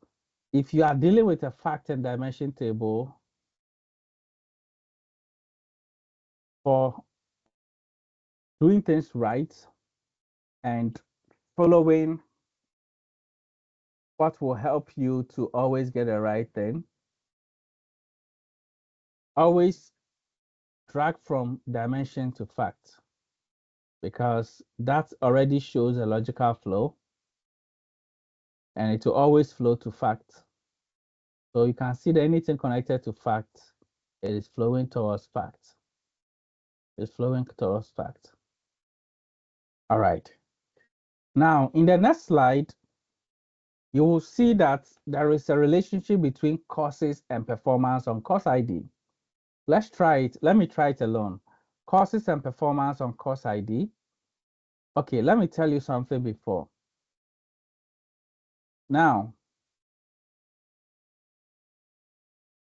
if you are dealing with a fact and dimension table for doing things right and following what will help you to always get the right thing, always drag from dimension to fact because that already shows a logical flow and it will always flow to fact. So you can see that anything connected to fact, it is flowing towards fact. It's flowing towards fact. All right. Now, in the next slide, you will see that there is a relationship between courses and performance on course ID. Let's try it. Let me try it alone. Courses and performance on course ID. Okay, let me tell you something before. Now,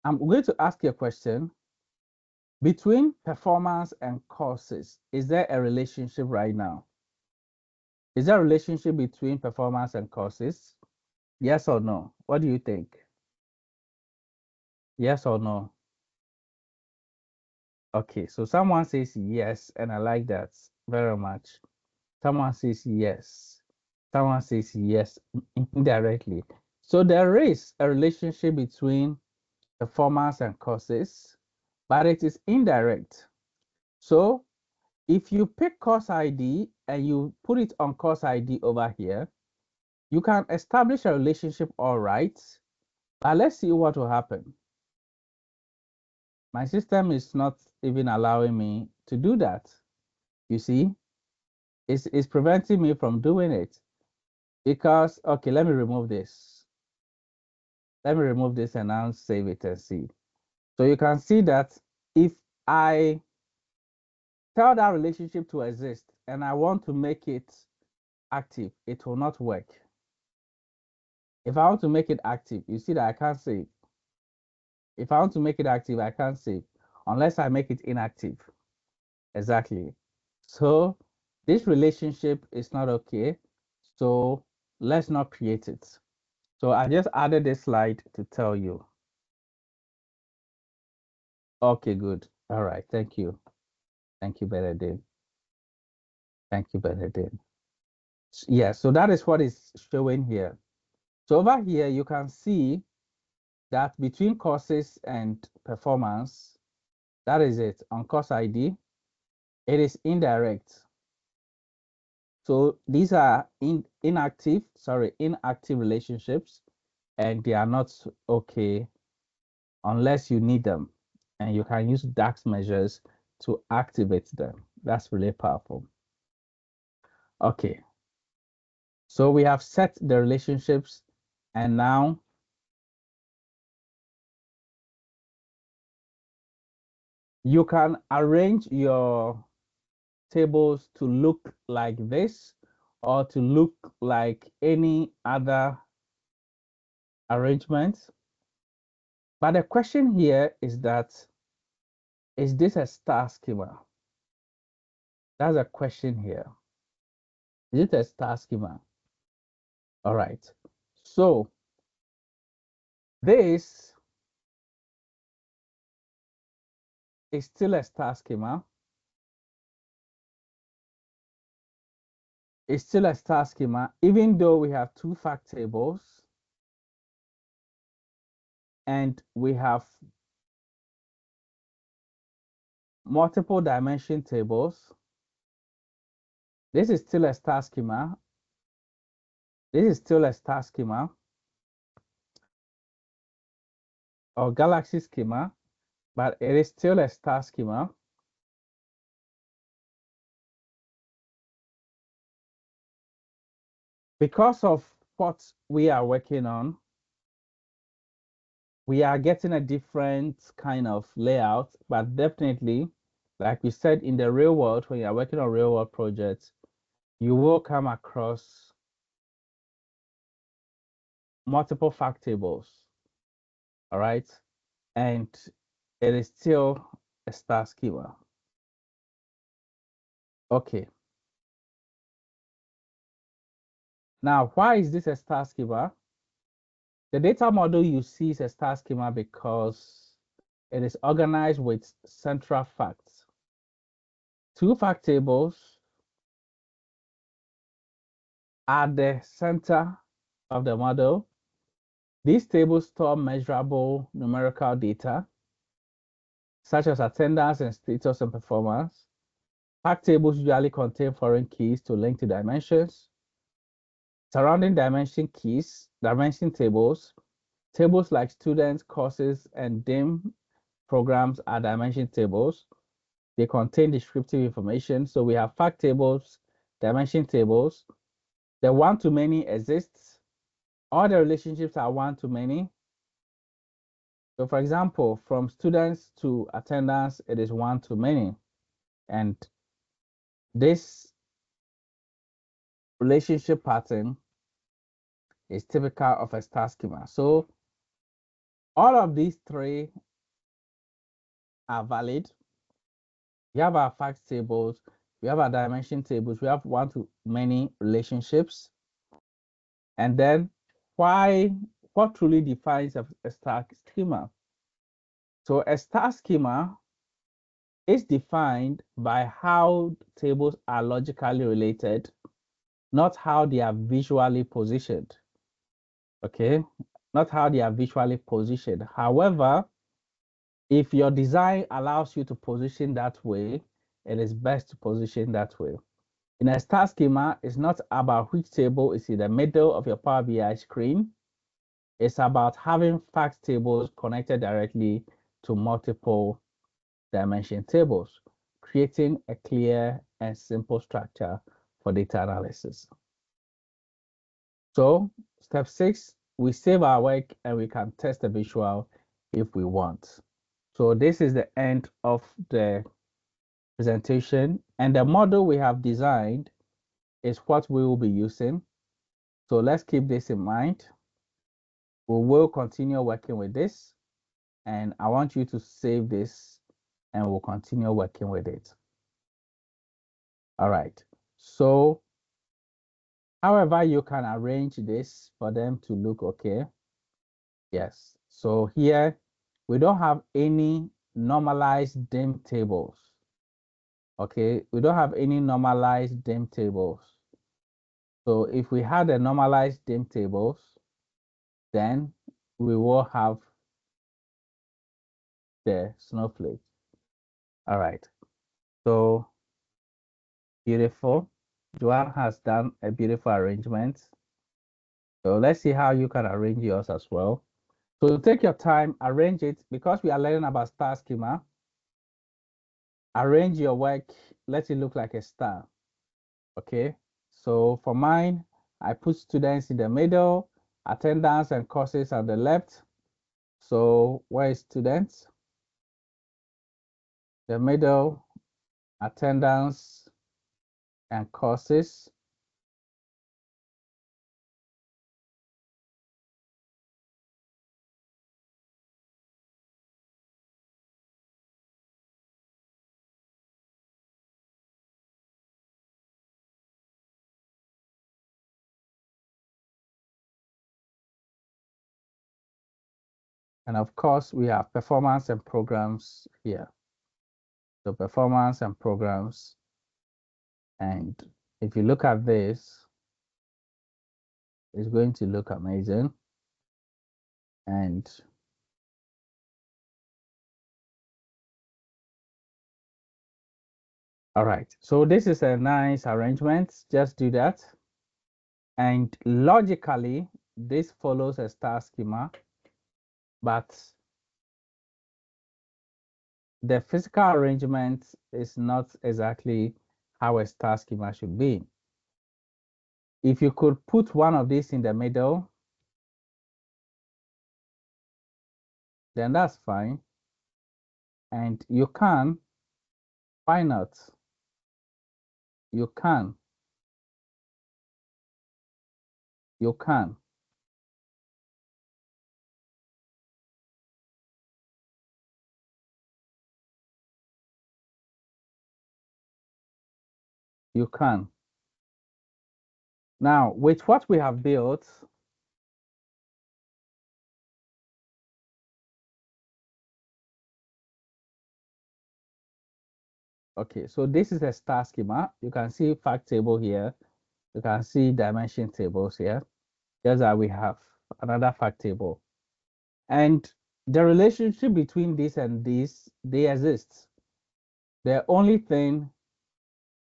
I'm going to ask you a question. Between performance and courses, is there a relationship right now? Is there a relationship between performance and courses? Yes or no? What do you think? Yes or no? Okay, so someone says yes, and I like that very much. Someone says yes. Someone says yes indirectly. So there is a relationship between performance and courses, but it is indirect. So if you pick course ID and you put it on course ID over here, you can establish a relationship, all right, but let's see what will happen. My system is not even allowing me to do that. You see, it's preventing me from doing it because, okay, let me remove this. Let me remove this and now save it and see. So you can see that if I tell that relationship to exist and I want to make it active, it will not work. If I want to make it active, you see that I can't save. If I want to make it active, I can't save unless I make it inactive. Exactly. So this relationship is not okay. So let's not create it. So I just added this slide to tell you. Okay, good. All right. Thank you. Thank you, Benedict. Thank you, Benedict. Yeah, so that is what is showing here. So over here, you can see that between courses and performance, that is it. On course ID, it is indirect. So these are inactive relationships, and they are not okay unless you need them. And you can use DAX measures to activate them. That's really powerful. Okay, so we have set the relationships, and now you can arrange your tables to look like this or to look like any other arrangement. But the question here is that, is this a star schema? That's a question here. Is it a star schema? All right. So this is still a star schema. It's still a star schema, even though we have two fact tables and we have multiple dimension tables. This is still a star schema. This is still a star schema or galaxy schema, but it is still a star schema. Because of what we are working on, we are getting a different kind of layout, but definitely, like we said, in the real world, when you are working on real world projects, you will come across multiple fact tables, all right? And it is still a star schema. Okay. Now, why is this a star schema? The data model you see is a star schema because it is organized with central facts. Two fact tables are the center of the model. These tables store measurable numerical data, such as attendance and status and performance. Fact tables usually contain foreign keys to link to dimensions. Surrounding dimension tables, tables like students, courses, and DIM programs are dimension tables. They contain descriptive information. So we have fact tables, dimension tables. The one-to-many exists. All the relationships are one-to-many. So for example, from students to attendance, it is one-to-many. And this relationship pattern is typical of a star schema. So All of these three are valid. We have our fact tables, we have our dimension tables, we have one-to-many relationships. And then what truly defines a star schema? So a star schema is defined by how tables are logically related, not how they are visually positioned. Okay, not how they are visually positioned. However, if your design allows you to position that way, it is best to position that way. In a star schema, it's not about which table is in the middle of your Power BI screen. It's about having fact tables connected directly to multiple dimension tables, creating a clear and simple structure for data analysis. So, step 6, we save our work and we can test the visual if we want. So this is the end of the presentation, and the model we have designed is what we will be using. So let's keep this in mind. We will continue working with this, and I want you to save this and we'll continue working with it. All right. So however you can arrange this for them to look okay. Yes. So here we don't have any normalized dim tables. Okay, we don't have any normalized dim tables. So if we had a normalized dim tables, then we will have the snowflake. All right, so beautiful. Joanne has done a beautiful arrangement. So let's see how you can arrange yours as well. So take your time, arrange it, because we are learning about star schema. Arrange your work, let it look like a star. Okay, so for mine, I put students in the middle, attendance and courses on the left. So where is students? The middle, attendance and courses. And of course, we have performance and programs here. So performance and programs. And if you look at this, it's going to look amazing. And all right, so this is a nice arrangement. Just do that. And logically, this follows a star schema, but the physical arrangement is not exactly how a star schema should be. If you could put one of these in the middle, then that's fine. And you can, why not? You can, you can. You can. Now, with what we have built, okay, so this is a star schema. You can see fact table here. You can see dimension tables here. Just that we have another fact table. And the relationship between this and this, they exist. The only thing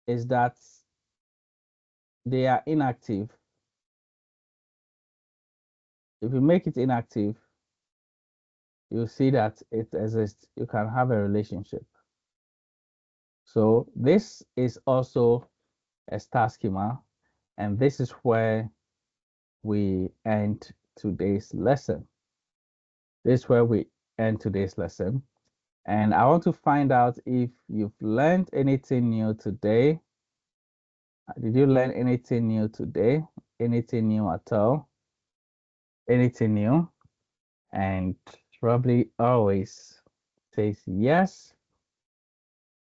is that they are inactive. If you make it inactive, you see that it exists. You can have a relationship. So this is also a star schema, and this is where we end today's lesson. This is where we end today's lesson. And I want to find out if you've learned anything new today. Did you learn anything new today? Anything new at all? Anything new? And Probably always says yes.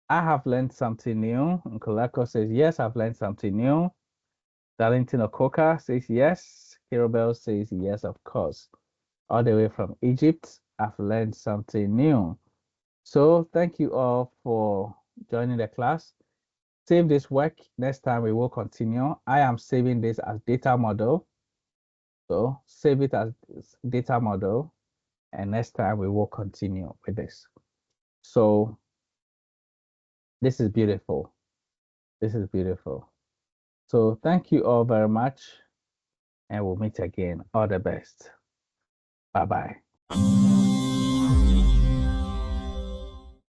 I have learned something new. Nkolako says yes, I've learned something new. Darlington Okoka says yes. Kirobel says yes, of course. All the way from Egypt, I've learned something new. So thank you all for joining the class. Save this work. Next time we will continue. I am saving this as data model. So save it as data model. And next time we will continue with this. So this is beautiful. This is beautiful. So thank you all very much. And we'll meet again. All the best. Bye-bye.